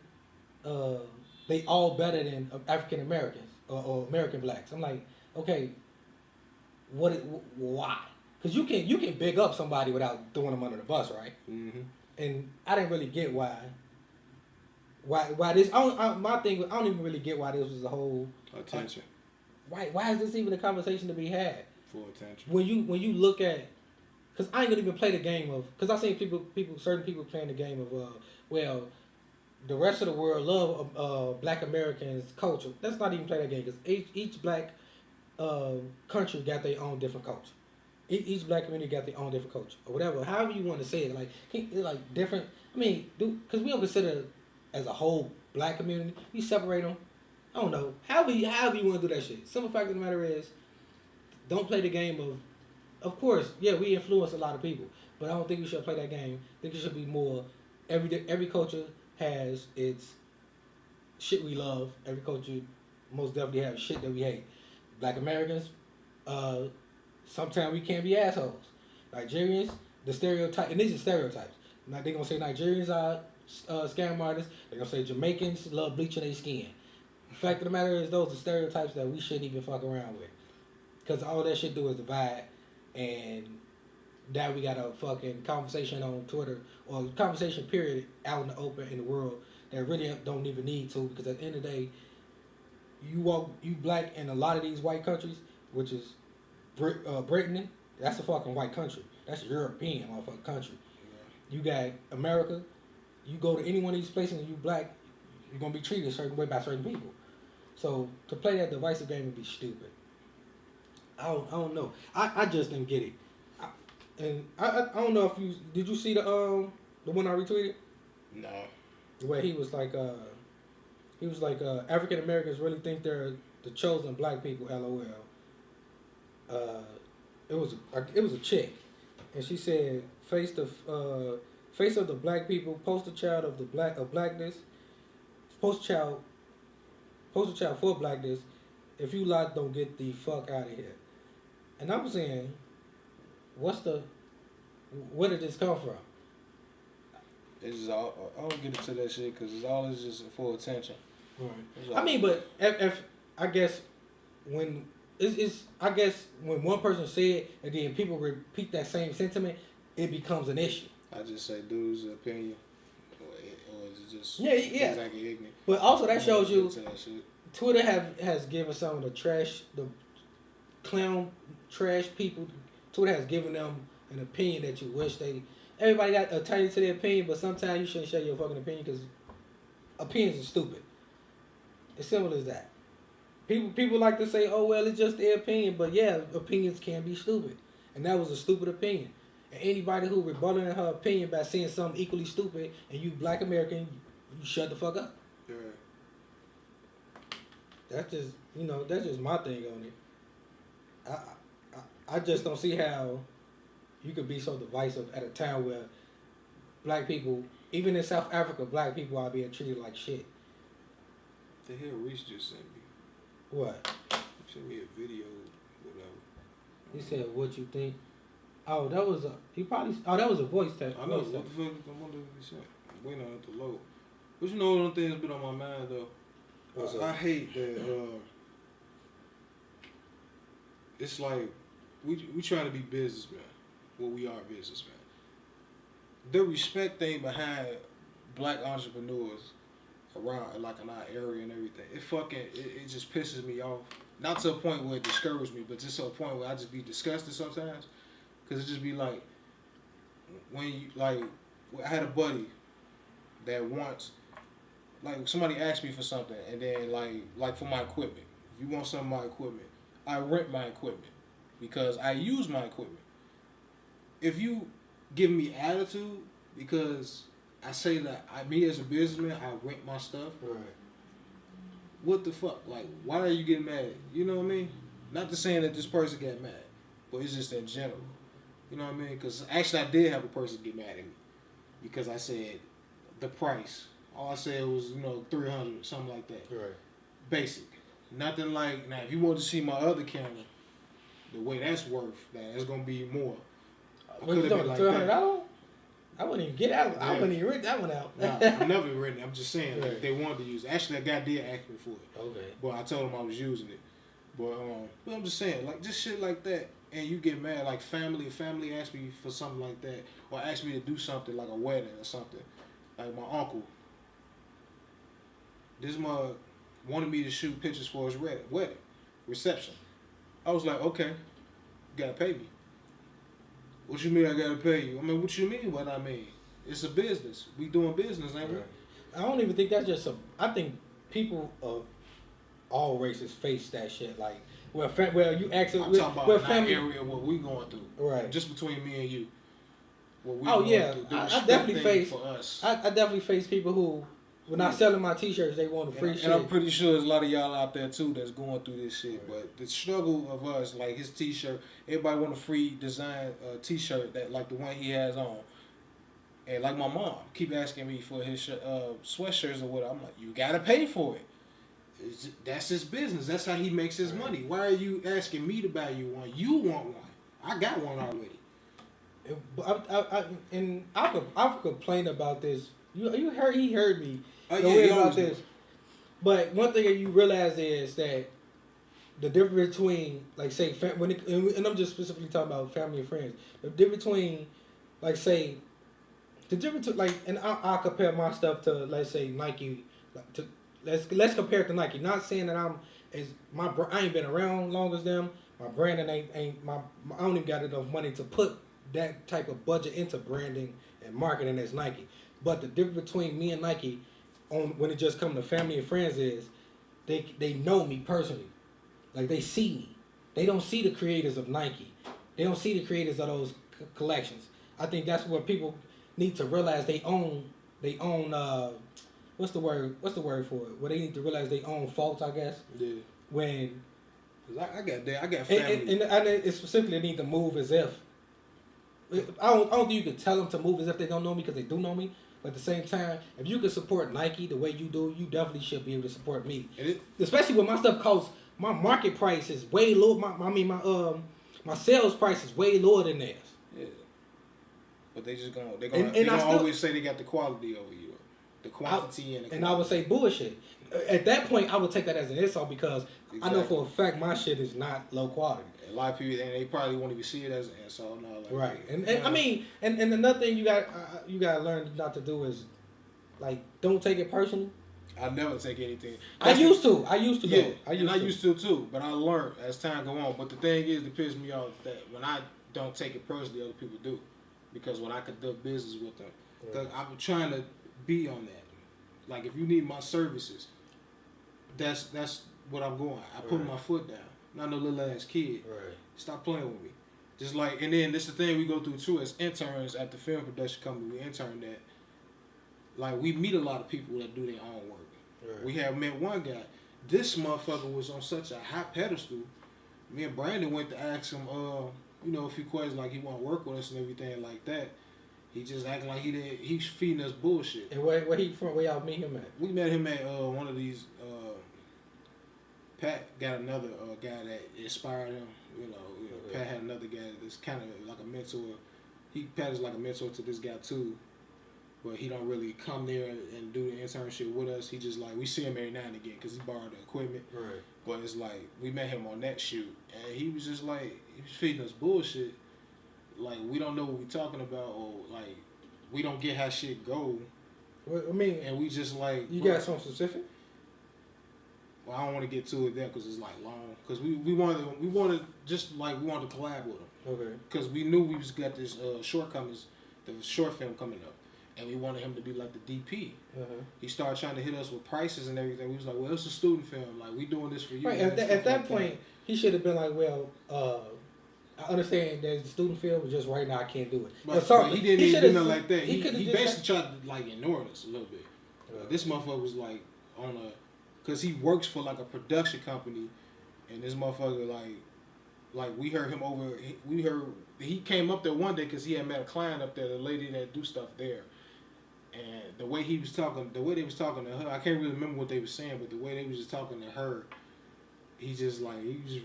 they all better than African Americans or American blacks. I'm like, okay, why? Because you can big up somebody without throwing them under the bus, right? Mm-hmm. And I didn't really get why this. My thing was, I don't even really get why this was a whole attention. Why is this even a conversation to be had? Full attention. When you look at, because I ain't gonna even play the game of, because I seen certain people playing the game of well, the rest of the world love Black Americans culture. Let's not even play that game because each black country got their own different culture. Each black community got their own different culture or whatever. However you want to say it, like different. I mean, because we don't consider as a whole black community. We separate them. I don't know. However you want to do that shit. Simple fact of the matter is, don't play the game of. Of course, yeah, we influence a lot of people, but I don't think we should play that game. I think it should be more. Every culture has its shit we love. Every culture most definitely has shit that we hate. Black Americans, sometimes we can't be assholes. Nigerians, the stereotype, and these are stereotypes. Now they're gonna say Nigerians are scam artists. They're gonna say Jamaicans love bleaching their skin. The fact of the matter is, those are stereotypes that we shouldn't even fuck around with, because all that shit do is divide. And now we got a fucking conversation on Twitter, or conversation period out in the open in the world that really don't even need to, because at the end of the day, you black in a lot of these white countries, which is Britain, that's a fucking white country. That's a European motherfucking country. Yeah. You got America, you go to any one of these places and you black, you're going to be treated a certain way by certain people. So to play that divisive game would be stupid. I don't know. I just didn't get it. I don't know if did you see the one I retweeted? No. Where he was like African Americans really think they're the chosen black people. LOL. It was a chick, and she said face face of the black people, poster child of blackness, poster child for blackness. If you lot don't get the fuck out of here. And I'm saying, where did this come from? It's just all, I don't get into that shit because it's all is just for attention. Right. I mean, but if I guess when I guess when one person say it and then people repeat that same sentiment, it becomes an issue. I just say dude's opinion, or is it just exactly ignorant? But also that shows you Twitter has given some of the clown trash people. Twitter has given them an opinion that you wish everybody got entitled to their opinion, but sometimes you shouldn't share your fucking opinion because opinions are stupid. As simple as that. People like to say, oh, well, it's just their opinion. But, yeah, opinions can be stupid. And that was a stupid opinion. And anybody who rebutted her opinion by saying something equally stupid and you black American, you shut the fuck up. Yeah. That's just my thing on it. I just don't see how you could be so divisive at a time where black people, even in South Africa, black people are being treated like shit. The hell Reese just sent me? What? He sent me a video, whatever. He said, "What you think?" Oh, that was a voice text. I know. What the fuck? I wonder what he said. I'm waiting on it to load. But you know, one of the things that's been on my mind though. I hate that. It's like we trying to be businessmen. Well, we are businessmen. The respect thing behind black entrepreneurs around, like in our area and everything, it just pisses me off. Not to a point where it discourages me, but just to a point where I just be disgusted sometimes. Cause it just be like, when you, like, I had a buddy that once, like, somebody asked me for something, and then like for my equipment. If you want some of my equipment, I rent my equipment because I use my equipment. If you give me attitude because I say that me as a businessman, I rent my stuff. Right. What the fuck? Like, why are you getting mad? You know what I mean? Not to saying that this person got mad, but it's just in general. You know what I mean? Because actually I did have a person get mad at me because I said the price. All I said was, $300, something like that. Right. Basic. Nothing like, now if you want to see my other camera, the way that's worth, that's going to be more. What you doing, $300? I wouldn't even get out. I wouldn't even rent that one out. Nah, I'm never renting. I'm just saying, like, they wanted to use it. Actually, that guy did ask me for it. Okay. But I told him I was using it. But I'm just saying, like, just shit like that, and you get mad, like family asks me for something like that, or ask me to do something like a wedding or something. Like my uncle, this mug wanted me to shoot pictures for his wedding reception. I was like, okay, you gotta pay me. What you mean I gotta pay you? I mean, what you mean what I mean? It's a business. We doing business, ain't we? I don't even think that's just I think people of all races face that shit. Like, you actually... I'm talking about family area, what we going through. Right. Just between me and you. What we through. I definitely face... For us. I definitely face people who... When not selling my t-shirts, they want the free shit. And I'm pretty sure there's a lot of y'all out there too that's going through this shit. Right. But the struggle of us, like his t-shirt, everybody want a free design t-shirt that like the one he has on. And like my mom keep asking me for his sweatshirts or whatever. I'm like, you gotta pay for it. That's his business. That's how he makes his money. Why are you asking me to buy you one? You want one. I got one already. I've complained about this. He heard me about this. But one thing that you realize is that the difference between, like, say, and I'm just specifically talking about family and friends. The difference between, like, say, and I'll compare my stuff to, let's say, Nike. Let's compare it to Nike. Not saying that I ain't been around long as them. My branding I don't even got enough money to put that type of budget into branding and marketing as Nike. But the difference between me and Nike, when it just comes to family and friends, is they know me personally. Like, they see me. They don't see the creators of Nike. They don't see the creators of those collections. I think that's what people need to realize. They own. What's the word for it? Well, they need to realize they own faults, I guess. Yeah. When. Cause I got family. And it specifically need to move as if I don't think you can tell them to move as if they don't know me because they do know me. But at the same time, if you can support Nike the way you do, you definitely should be able to support me. Especially when my stuff costs. My market price is way low. My sales price is way lower than theirs. Yeah. But they're gonna always say they got the quality over you, the quantity and the quality. And I would say bullshit. At that point, I would take that as an insult because I know for a fact my shit is not low quality. A lot of people, and they probably won't even see it as an insult. No, like, right. And I mean, and another thing you got to learn not to do is, like, don't take it personal. I never take anything. I used to. Yeah, I used to too. But I learned as time go on. But the thing is, that pisses me off that when I don't take it personally, other people do, because when I conduct business with them, because I'm trying to be on that. Like, if you need my services, that's what I'm going. I put my foot down. Not no little ass kid. Right. Stop playing with me. Just like, and then this is the thing we go through too as interns at the film production company. We intern that. Like, we meet a lot of people that do their own work. Right. We have met one guy. This motherfucker was on such a high pedestal. Me and Brandon went to ask him, a few questions like he want to work with us and everything like that. He just acting like he's feeding us bullshit. And where he from? Where y'all meet him at? We met him at one of these. Pat got another guy that inspired him. Pat had another guy that's kind of like a mentor. Pat is like a mentor to this guy too, but he don't really come there and do the internship with us. He just like, we see him every now and again because he borrowed the equipment. Right. But it's like we met him on that shoot, and he was just like, he was feeding us bullshit. Like, we don't know what we talking about, or like we don't get how shit go. Well, I mean, and we just like, you got something specific? Well, I don't want to get to it there because it's like long. Because we wanted to collab with him. Okay. Because we knew we was got this the short film coming up, and we wanted him to be like the DP. He started trying to hit us with prices and everything. We was like, well, it's a student film. Like, we doing this for you. Right. At that point, he should have been like, well, I understand there's a student film, but just right now I can't do it. But he didn't even do nothing like that. He basically tried to like ignore us a little bit. This motherfucker was like on a. Because he works for like a production company, and this motherfucker like we heard him over. He came up there one day because he had met a client up there, the lady that do stuff there, and the way they was talking to her, I can't really remember what they were saying, but the way they was just talking to her, he was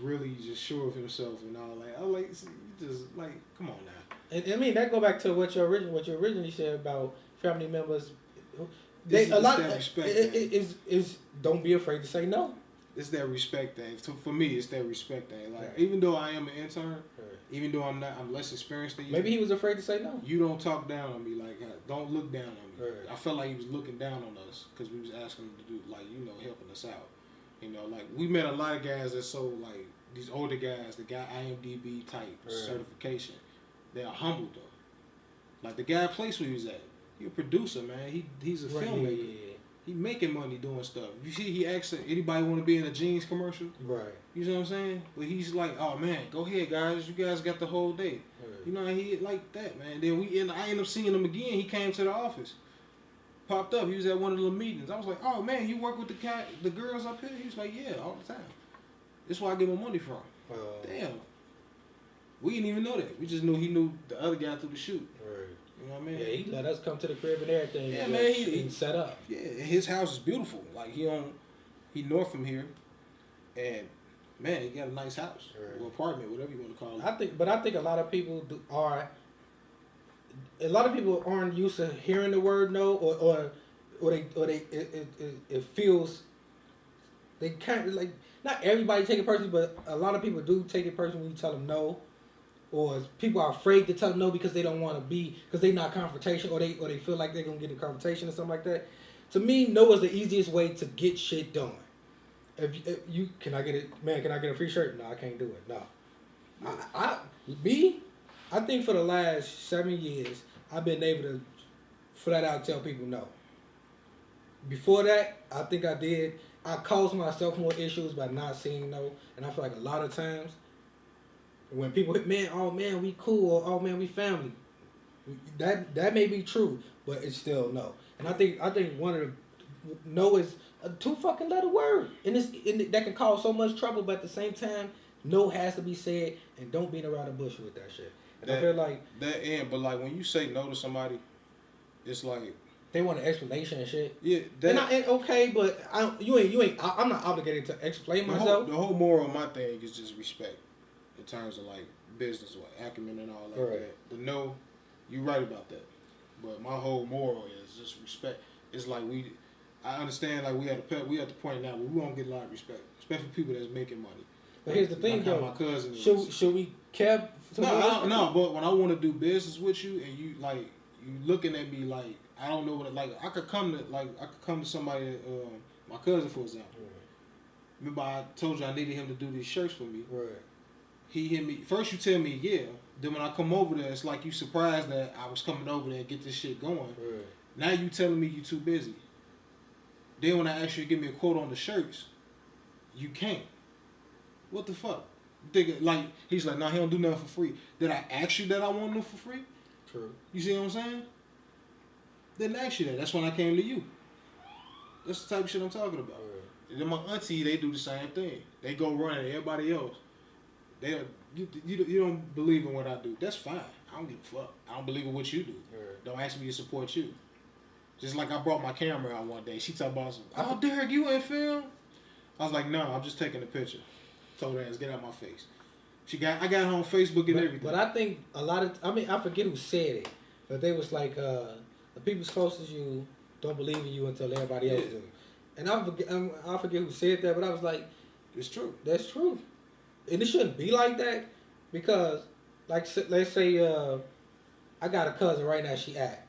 really sure of himself and all. Like, I like, just like, come on now. And I mean, that go back to what you originally said about family members. Is don't be afraid to say no. It's that respect thing. For me, it's that respect thing. Like, even though I am an intern, even though I'm less experienced than you. Maybe he was afraid to say no. You don't talk down on me. Like, don't look down on me. Right. I felt like he was looking down on us because we was asking him to do, like, helping us out. Like, we met a lot of guys that sold, like, these older guys that got IMDb type certification. They're humble though. Like, the guy place where he was at. He a producer, man. He's a filmmaker. Yeah. He making money doing stuff. You see, he asks anybody want to be in a jeans commercial. Right. You know what I'm saying? But he's like, oh man, go ahead, guys. You guys got the whole day. Right. He like that, man. Then I end up seeing him again. He came to the office, popped up. He was at one of the meetings. I was like, oh man, you work with the girls up here? He was like, yeah, all the time. That's where I get my money from. Damn. We didn't even know that. We just knew he knew the other guy through the shoot. Right. You know what I mean? Yeah, he let us come to the crib and everything. Yeah, man, he set up. Yeah, his house is beautiful. Like, he north from here, and man, he got a nice house, or apartment, whatever you want to call it. I think a lot of people aren't used to hearing the word no, or it feels they kind of like, not everybody take it personally, but a lot of people do take it personally when you tell them no. Or people are afraid to tell them no because they don't want to because they're not confrontational, or they feel like they're gonna get a confrontation or something like that. To me, no is the easiest way to get shit done. If you can I get a free shirt? No, I can't do it. No. I think for the last 7 years I've been able to flat out tell people no. Before that, I think I did. I caused myself more issues by not saying no, and I feel like a lot of times. When people hit, man, we cool, or oh man, we family. That may be true, but it's still no. And I think one of the no is a 2 fucking letter word, and that can cause so much trouble. But at the same time, no has to be said, and don't beat around the bush with that shit. I feel like that end, but like when you say no to somebody, it's like they want an explanation and shit. Yeah, okay, but I'm not obligated to explain myself. The whole moral of my thing is just respect, in terms of like business or acumen and all that. The no, you right about that, but my whole moral is just respect. It's like I understand like we at the point now where we won't get a lot of respect, especially people that's making money. But here's the thing, like though. My cousin should we care? No. But when I want to do business with you and you like you looking at me like I don't know what I could come to somebody, my cousin for example. Right. Remember I told you I needed him to do these shirts for me. Right. He hit me first. You tell me yeah. Then when I come over there, it's like you surprised that I was coming over there and get this shit going. Right. Now you telling me you too busy. Then when I ask you to give me a quote on the shirts, you can't. What the fuck? Like he's like, nah, he don't do nothing for free. Did I ask you that I want them for free? True. You see what I'm saying? Didn't ask you that. That's when I came to you. That's the type of shit I'm talking about. Right. And then my auntie, they do the same thing. They go run at everybody else. You don't believe in what I do. That's fine. I don't give a fuck. I don't believe in what you do. Right. Don't ask me to support you. Just like I brought my camera out one day. She talked about oh, Derrick, you in film? I was like, no, I'm just taking a picture. Told her ass, get out my face. I got her on Facebook and everything. But I think I forget who said it, but they was like, the people closest to you don't believe in you until everybody else do. And I forget who said that, but I was like, it's true. That's true. And it shouldn't be like that because, like, let's say I got a cousin right now, she act.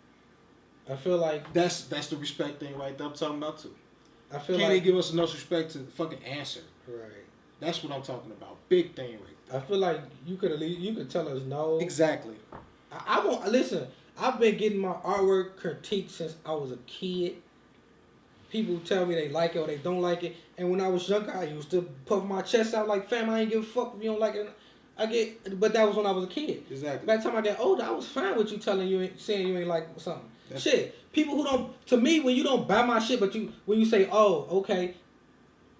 I feel like that's the respect thing right there I'm talking about too. I feel Can't they give us enough respect to fucking answer? Right. That's what I'm talking about. Big thing right there. I feel like you could tell us no. Exactly. I won't listen. I've been getting my artwork critiqued since I was a kid. People tell me they like it or they don't like it. And when I was younger, I used to puff my chest out like, fam, I ain't give a fuck if you don't like it. But that was when I was a kid. Exactly. By the time I got older, I was fine with you saying you ain't like something. Shit. People who don't, to me, when you don't buy my shit, when you say, oh, okay,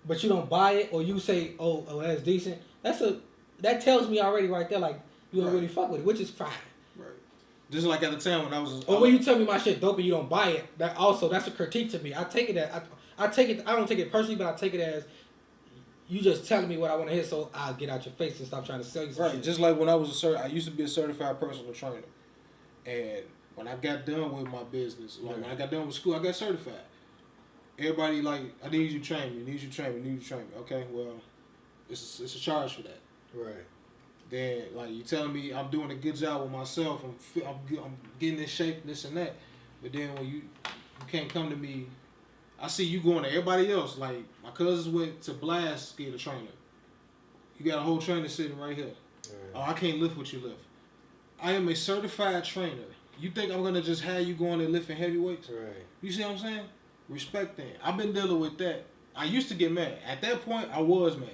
but you don't buy it, or you say, oh, that's decent, that tells me already right there, like, you don't really fuck with it, which is fine. Right. Just like at the time when I was... Or when you tell me my shit dope and you don't buy it, that's a critique to me. I take it as, I don't take it personally, but I take it as, you just telling me what I want to hear, so I'll get out your face and stop trying to sell you some shit. Just like when I was I used to be a certified personal trainer. And when I got done with my business, like when I got done with school, I got certified. Everybody like, I need you to train me, Okay, well, it's a charge for that. Right. Then, like, you telling me I'm doing a good job with myself, I'm getting in shape, this and that. But then when you can't come to me, I see you going to everybody else. Like, my cousins went to Blast to get a trainer. You got a whole trainer sitting right here. Right. Oh, I can't lift what you lift. I am a certified trainer. You think I'm going to just have you going and lifting heavy weights? Right. You see what I'm saying? Respect that. I've been dealing with that. I used to get mad. At that point, I was mad.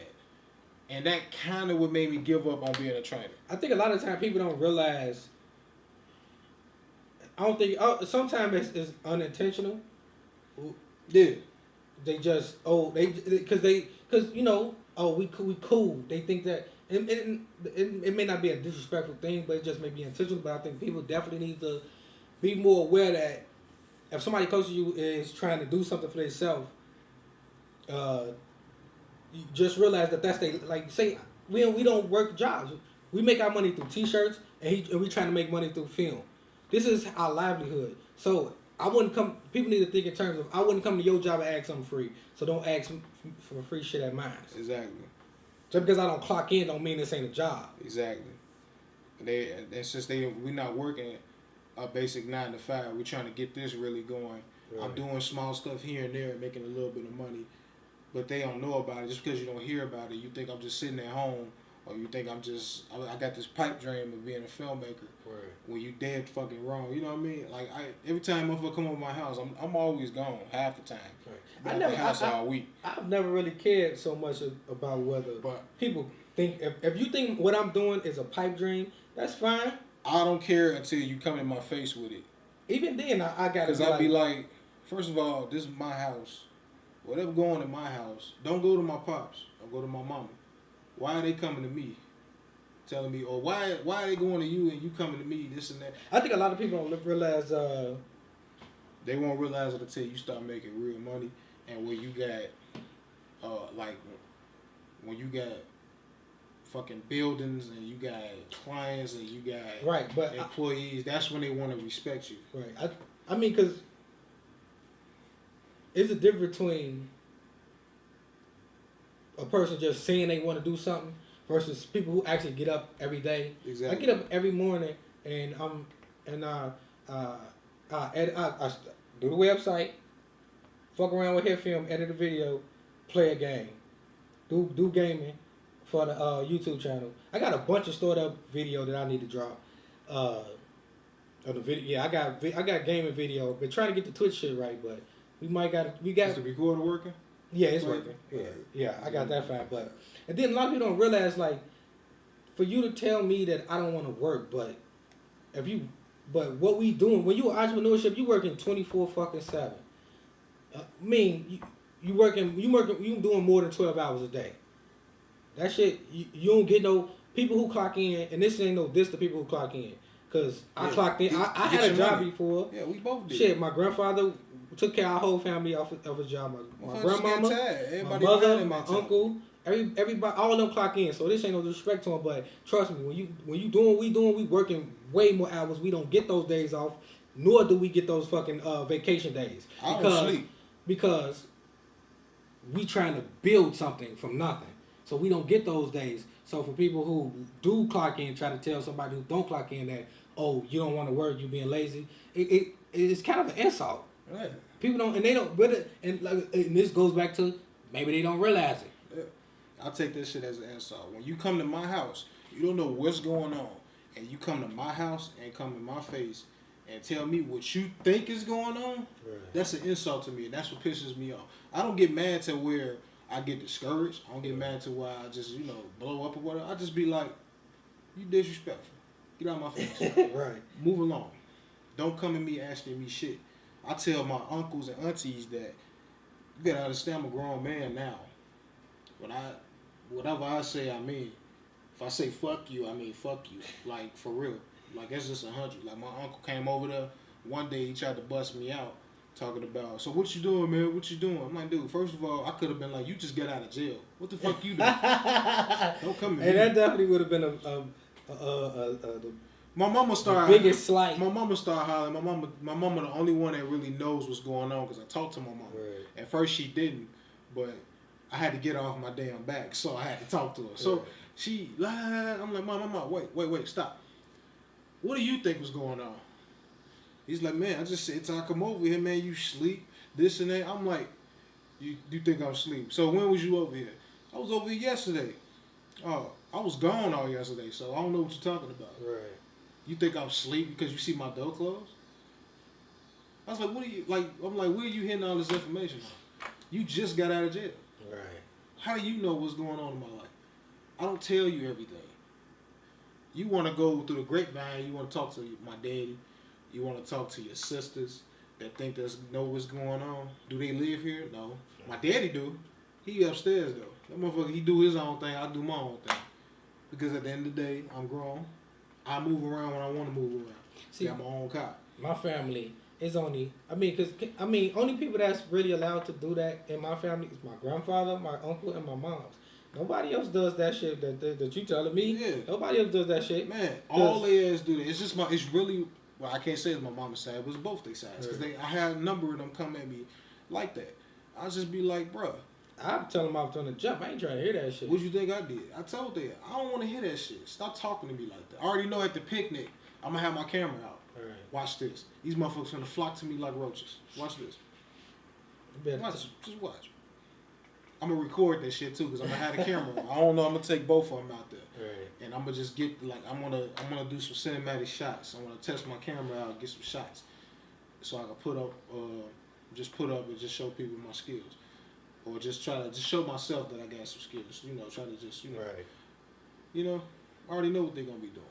And that kind of what made me give up on being a trainer. I think a lot of times people don't realize. I don't think. Sometimes it's unintentional. Yeah. They just because we cool. They think that it may not be a disrespectful thing, but it just may be intentional. But I think people definitely need to be more aware that if somebody close to you is trying to do something for themselves, you just realize that's they like say we don't work jobs. We make our money through T-shirts and we trying to make money through film. This is our livelihood. So I wouldn't come. People need to think in terms of I wouldn't come to your job and ask something free. So don't ask for free shit at mine. Exactly. Just because I don't clock in don't mean this ain't a job. Exactly. Since we're not working a basic 9 to 5. We're trying to get this really going. Right. I'm doing small stuff here and there, making a little bit of money, but they don't know about it. Just because you don't hear about it, you think I'm just sitting at home, or you think I got this pipe dream of being a filmmaker. Right. When you dead fucking wrong, you know what I mean? Like every time motherfucker come over my house, I'm always gone half the time. Right. I'm at the house all week. I've never really cared so much about whether people think if you think what I'm doing is a pipe dream, that's fine. I don't care until you come in my face with it. Even then, I gotta. Because I'll be like, first of all, this is my house. Whatever going in my house, don't go to my pops. Don't go to my mama. Why are they coming to me telling me, or why are they going to you and you coming to me, this and that. I think a lot of people don't realize. They won't realize it until you start making real money, and when you got, like, when you got fucking buildings and you got clients and you got employees, that's when they want to respect you. Right. I mean, because it's a difference between a person just saying they want to do something versus people who actually get up every day. Exactly. I get up every morning and I do the website, fuck around with hit film, edit a video, play a game, do gaming for the YouTube channel. I got a bunch of stored up video that I need to drop. Of the video, yeah, I got gaming video. Been trying to get the Twitch shit right, but we got. Is the recorder working? Yeah, it's working. Yeah, I got that fine. But and then a lot of people don't realize, like, for you to tell me that I don't want to work, but what we doing when you entrepreneurship, you working 24/7. I mean, you doing more than 12 hours a day. That shit, you don't get no people who clock in, and this ain't no diss to people who clock in, cause I clocked in. I had a job before. Yeah, we both did. Shit, my grandfather took care of our whole family off his job. My grandmama, my mother, my uncle, everybody, all of them clock in. So this ain't no disrespect to them, but trust me, when you doing we working way more hours. We don't get those days off, nor do we get those fucking vacation days. I don't sleep. Because we trying to build something from nothing. So we don't get those days. So for people who do clock in, try to tell somebody who don't clock in that, oh, you don't want to work, you being lazy. It's kind of an insult. Right. People don't, and they don't. And this goes back to maybe they don't realize it. Yeah. I take this shit as an insult. When you come to my house, you don't know what's going on, and you come to my house and come in my face and tell me what you think is going on. Right. That's an insult to me, and that's what pisses me off. I don't get mad to where I get discouraged. I don't get mad to where I just, blow up or whatever. I just be like, you disrespectful. Get out of my face. Right. Move along. Don't come at me asking me shit. I tell my uncles and aunties that you gotta understand I'm a grown man now. Whatever I say, I mean. If I say fuck you, I mean fuck you. Like, for real. Like, that's just 100. Like, my uncle came over there one day, he tried to bust me out. Talking about, so what you doing, man? What you doing? I'm like, dude, first of all, I could have been like, you just got out of jail. What the fuck you doing? Don't come at me. And that definitely would have been my mama started biggest slight. My mama started hollering. My mama the only one that really knows what's going on because I talked to my mama. Right. At first she didn't, but I had to get her off my damn back, so I had to talk to her. So she, I'm like, Mama, wait, stop. What do you think was going on? He's like, man, I just said till I come over here, man, you sleep, this and that. I'm like, you think I'm asleep. So when was you over here? I was over here yesterday. Oh, I was gone all yesterday, so I don't know what you're talking about. Right. You think I'm asleep because you see my door closed? I was like, what are you, like, I'm like, where are you hearing all this information from? You just got out of jail. Right. How do you know what's going on in my life? I don't tell you everything. You want to go through the grapevine, you want to talk to my daddy, you want to talk to your sisters that think know what's going on. Do they live here? No. My daddy do. He upstairs though. That motherfucker, he do his own thing, I do my own thing. Because at the end of the day, I'm grown. I move around when I want to move around. See, I got my own car. My family is only, only people that's really allowed to do that in my family is my grandfather, my uncle, and my mom's. Nobody else does that shit that you telling me. Yeah. Nobody else does that shit. Man, all they ass do that. It's really, well, I can't say it's my mama's side, but it's both their sides. Because I had a number of them come at me like that. I just be like, bruh. I'm telling them I was on the jump. I ain't trying to hear that shit. What you think I did? I told them, I don't want to hear that shit. Stop talking to me like that. I already know at the picnic, I'm going to have my camera out. Right. Watch this. These motherfuckers going to flock to me like roaches. Watch this. Just watch. I'm going to record that shit too because I'm going to have the camera. I don't know. I'm going to take both of them out there. Right. And I'm going to just get, like, I'm gonna do some cinematic shots. I'm going to test my camera out and get some shots. So I can put up and just show people my skills. Or just try to show myself that I got some skills. Try to just, Right. I already know what they're going to be doing.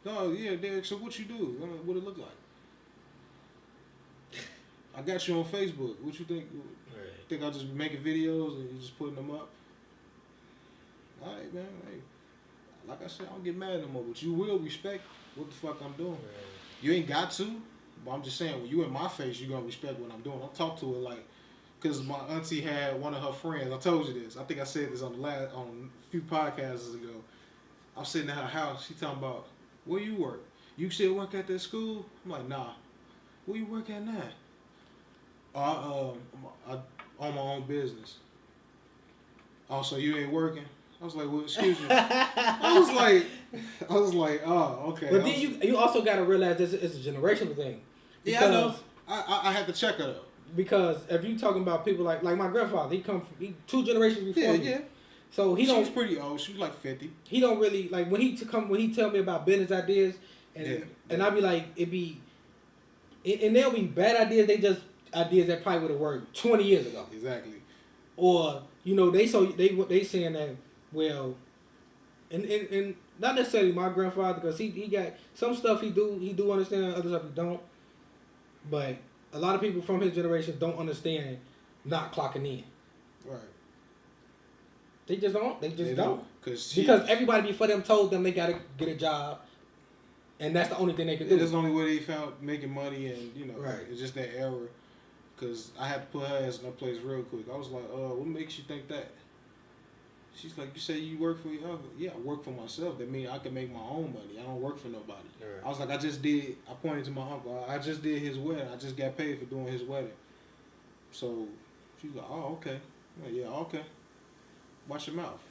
No, yeah, Derrick, so what you do? What it look like? I got you on Facebook. What you think? Right. Think I just be making videos and you just putting them up? All right, man. Hey, like I said, I don't get mad no more. But you will respect what the fuck I'm doing. Right. You ain't got to, but I'm just saying, when you in my face, you gonna respect what I'm doing. I'll talk to her like, cause my auntie had one of her friends. I told you this. I think I said this on a few podcasts ago. I'm sitting at her house. She talking about, where you work? You still work at that school? I'm like, nah. Where you work at now? I own my own business. Oh, so you ain't working? I was like, well, excuse me. I was like, oh, okay. But then you also got to realize this is a generational thing. Yeah, I know. I had to check her though. Because if you talking about people like my grandfather, he 2 generations before me. Yeah. So she was pretty old. She was like 50. He don't really like when he tell me about business ideas, and I be like, and they'll be bad ideas. They just ideas that probably would have worked 20 years ago. Exactly. Or they saying that, well, and not necessarily my grandfather, because he got some stuff he do understand, other stuff he don't. But a lot of people from his generation don't understand not clocking in. Right. They just don't. They don't. Because everybody before them told them they gotta get a job, and that's the only thing they could do. That's the only way they found making money, and right. It's just that era. Because I had to put her ass in her place real quick. I was like, what makes you think that? She's like, you say you work for your other? Yeah, I work for myself. That means I can make my own money. I don't work for nobody. Right. I was like, I pointed to my uncle. I just did his wedding. I just got paid for doing his wedding. So she's like, oh, okay. Like, yeah, okay. Watch your mouth.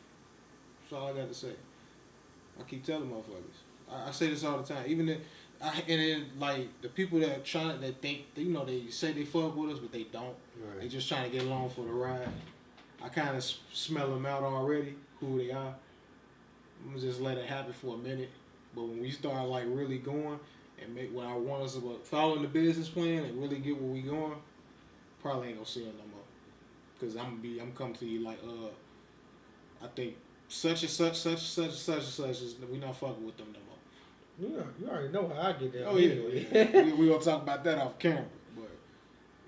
That's all I got to say. I keep telling motherfuckers. I say this all the time. Even like the people that think they say they fuck with us, but they don't. Right. They just trying to get along for the ride. I kind of smell them out already, who they are. I'm gonna just let it happen for a minute. But when we start like really going and when I want us to follow the business plan and really get where we going, probably ain't gonna see them no more. Cause I'm coming to you like, I think such and such is we not fucking with them no more. Yeah, you already know how I get there. Oh anyway. Yeah. we gonna talk about that off camera, but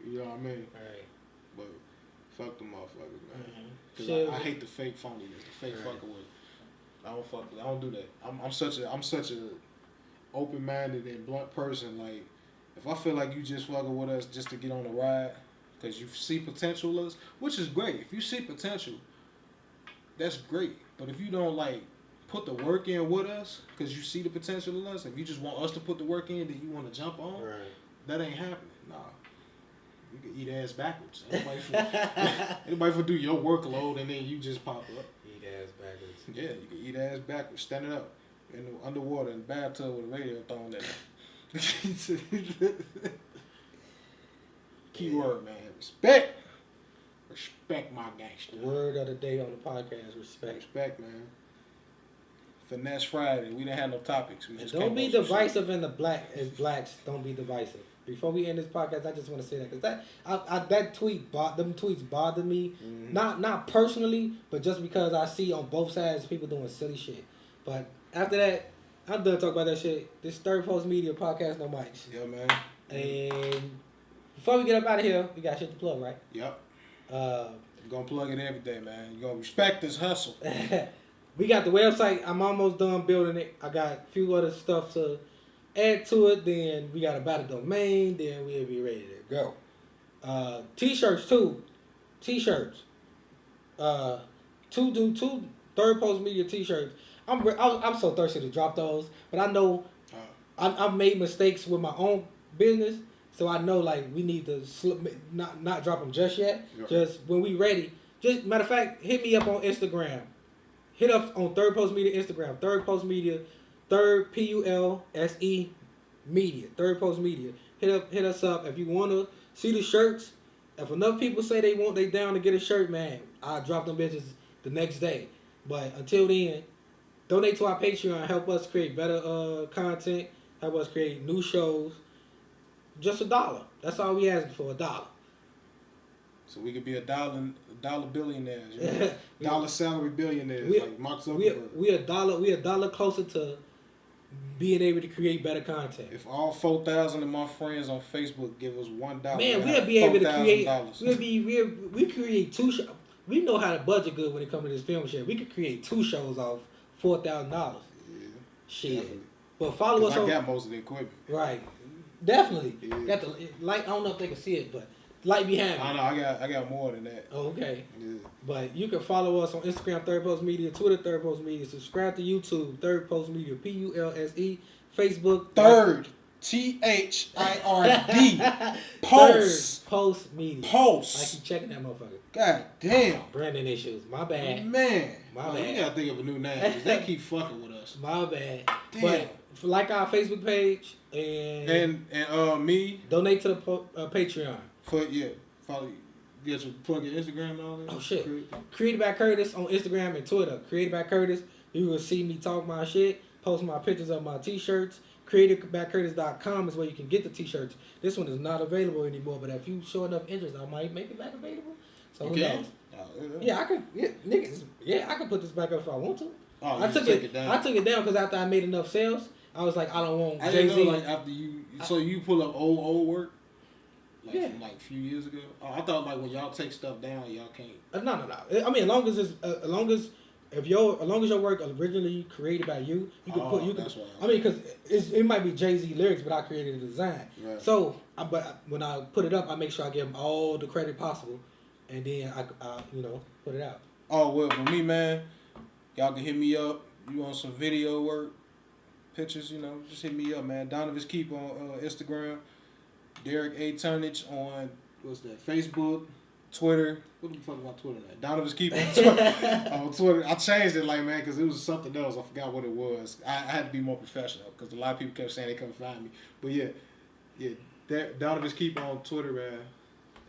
you know what I mean. Right. But fuck them motherfuckers, man. Cause Mm-hmm. I hate the fake phoniness, the fake fucking with. I don't do that. I'm such a open-minded and blunt person. Like, if I feel like you just fucking with us just to get on the ride, because you see potential in us, which is great. If you see potential, that's great. But if you don't like put the work in with us because you see the potential in us, if you just want us to put the work in that you want to jump on, right. That ain't happening. Nah. You can eat ass backwards. Anybody for do your workload and then you just pop up. Eat ass backwards. Yeah, you can eat ass backwards, standing up in the underwater in the bathtub with a radio thrown at you. Keyword, man. Respect. Respect my gangster. Word of the day on the podcast, respect. Respect, man. Finesse Friday. We didn't have no topics. We just don't be divisive in the blacks. Don't be divisive. Before we end this podcast, I just want to say that because that tweets bothered me. Mm-hmm. Not personally, but just because I see on both sides people doing silly shit. But after that, I'm done talking about that shit. This Third Post Media podcast, no mics. Yeah, man. And before we get up out of here, we got shit to plug, right? Yep. You're gonna plug it every day, man. You're gonna respect this hustle. We got the website. I'm almost done building it. I got a few other stuff to add to it. Then we got about a domain. Then we'll be ready to go. T-shirts too. T-shirts. Two Third Post Media T-shirts. I'm so thirsty to drop those, but I know I've made mistakes with my own business, so I know like we need to not drop them just yet. Right. Just when we ready. Just matter of fact, hit me up on Instagram. Hit up on Third Post Media Instagram. Third Post Media. Third PULSE Media. Third Post Media. Hit us up if you wanna see the shirts. If enough people say they down to get a shirt, man, I'll drop them bitches the next day. But until then, donate to our Patreon. Help us create better content. Help us create new shows. Just $1. That's all we asking for, $1. So we could be $1 billionaires, you know? Dollar salary billionaires like Mark Zuckerberg. We $1 closer to being able to create better content. If all 4,000 of my friends on Facebook give us $1, man, we'll be able to create. We create 2 shows. We know how to budget good when it comes to this film shit. We could create 2 shows off $4,000. Yeah. Shit. Definitely. But follow us I on. got most of the equipment. Right. Definitely. Yeah. Got the light. I don't know if they can see it, but light behind me. I know. I got more than that. Oh, okay. Yeah. But you can follow us on Instagram, Third Post Media, Twitter, Third Post Media. Subscribe to YouTube, Third Post Media, PULSE. Facebook, Third. THIRD. Post. Third Post Media. Post. I keep checking that motherfucker. God damn. Branding issues. My bad. Man. My bad. We gotta think of a new name, 'cause they keep fucking with us. My bad. Damn. But like our Facebook page and me. donate to the Patreon. Follow you. Get your plug your Instagram and all that. Oh shit. Created by Curtis on Instagram and Twitter. Created by Curtis. You will see me talk my shit, post my pictures of my t-shirts. CreatedByCurtis.com is where you can get the t-shirts. This one is not available anymore, but if you show enough interest, I might make it back available. So who knows? Yeah, I could. Yeah, niggas. Yeah, I could put this back up if I want to. Oh, I took it down. I took it down because after I made enough sales, I was like, I don't want Jay-Z. I didn't know, like, after you. So you pull up old work. Like, yeah. From like a few years ago. Oh, I thought like when y'all take stuff down, y'all can't. No. I mean, as long as your work originally created by you, you can put. You can. Right. I mean, because it might be Jay-Z lyrics, but I created the design. Right. So, but when I put it up, I make sure I give them all the credit possible, and then I put it out. Oh well, for me, man, y'all can hit me up. You want some video work, pictures? Just hit me up, man. Donovan's Keep on Instagram. Derrick A. Tonnage on Facebook, Twitter. What the fuck about Twitter now? Donovan's Keep on Twitter. I changed it man, because it was something else. I forgot what it was. I had to be more professional because a lot of people kept saying they couldn't find me. But yeah. Donovan's Keep on Twitter, man.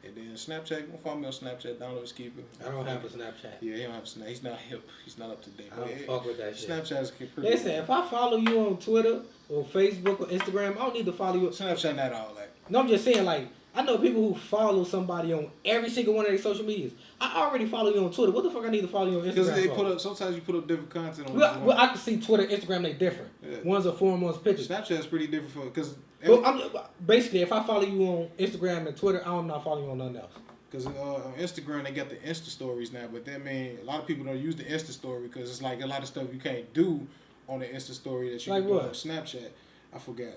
And then Snapchat. Don't follow me on Snapchat. Donovan's Keep. I don't have a Snapchat. Yeah, he don't have a Snapchat. He's not hip. He's not up to date. I don't fuck with that shit. Snapchat's pretty. Listen, if I follow you on Twitter or Facebook or Instagram, I don't need to follow you. Snapchat not all that. No, I'm just saying, like, I know people who follow somebody on every single one of their social medias. I already follow you on Twitter. What the fuck I need to follow you on Instagram? Because sometimes you put up different content on Well, I can see Twitter, Instagram, they different. Yeah. One's a form, one's pictures. Snapchat's pretty different because. Basically, if I follow you on Instagram and Twitter, I'm not following you on nothing else. Because on Instagram, they got the Insta stories now, but that mean a lot of people don't use the Insta story because it's like a lot of stuff you can't do on the Insta story that you can do on Snapchat. I forgot.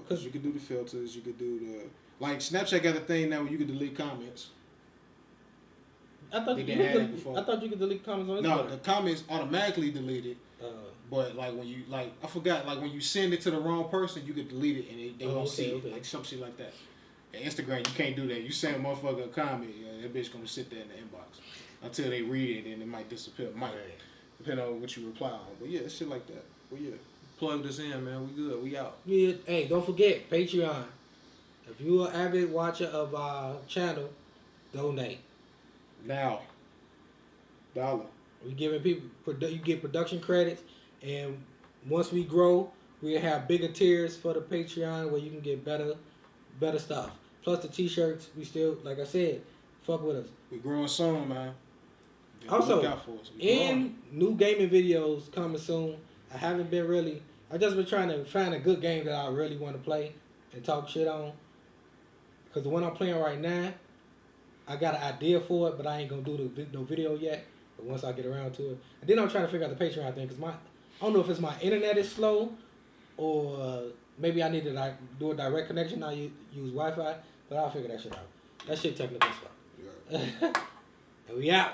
Because you could do the filters, you could do the. Like, Snapchat got a thing now where you can delete comments. I thought you could delete comments on Instagram. No, the comments automatically deleted. But, like, when you, like, I forgot, like, when you send it to the wrong person, you could delete it and they won't see it. Like, some shit like that. And Instagram, you can't do that. You send a motherfucker a comment, that bitch gonna sit there in the inbox until they read it and it might disappear. Depending on what you reply on. But, yeah, shit like that. But, yeah, plug this in, man. We good. We out. Yeah. Hey, don't forget, Patreon. If you're an avid watcher of our channel, donate. Now. $1. We giving people, you get production credits, and once we grow, we'll have bigger tiers for the Patreon where you can get better stuff. Plus the t-shirts, we still, like I said, fuck with us. We growing soon, man. Also, new gaming videos coming soon. I just been trying to find a good game that I really want to play and talk shit on. Because the one I'm playing right now, I got an idea for it, but I ain't going to do no video yet. But once I get around to it. And then I'm trying to figure out the Patreon thing. Because I don't know if it's my internet is slow or maybe I need to do a direct connection. I use Wi-Fi. But I'll figure that shit out. That shit technical stuff. Yeah. And we out.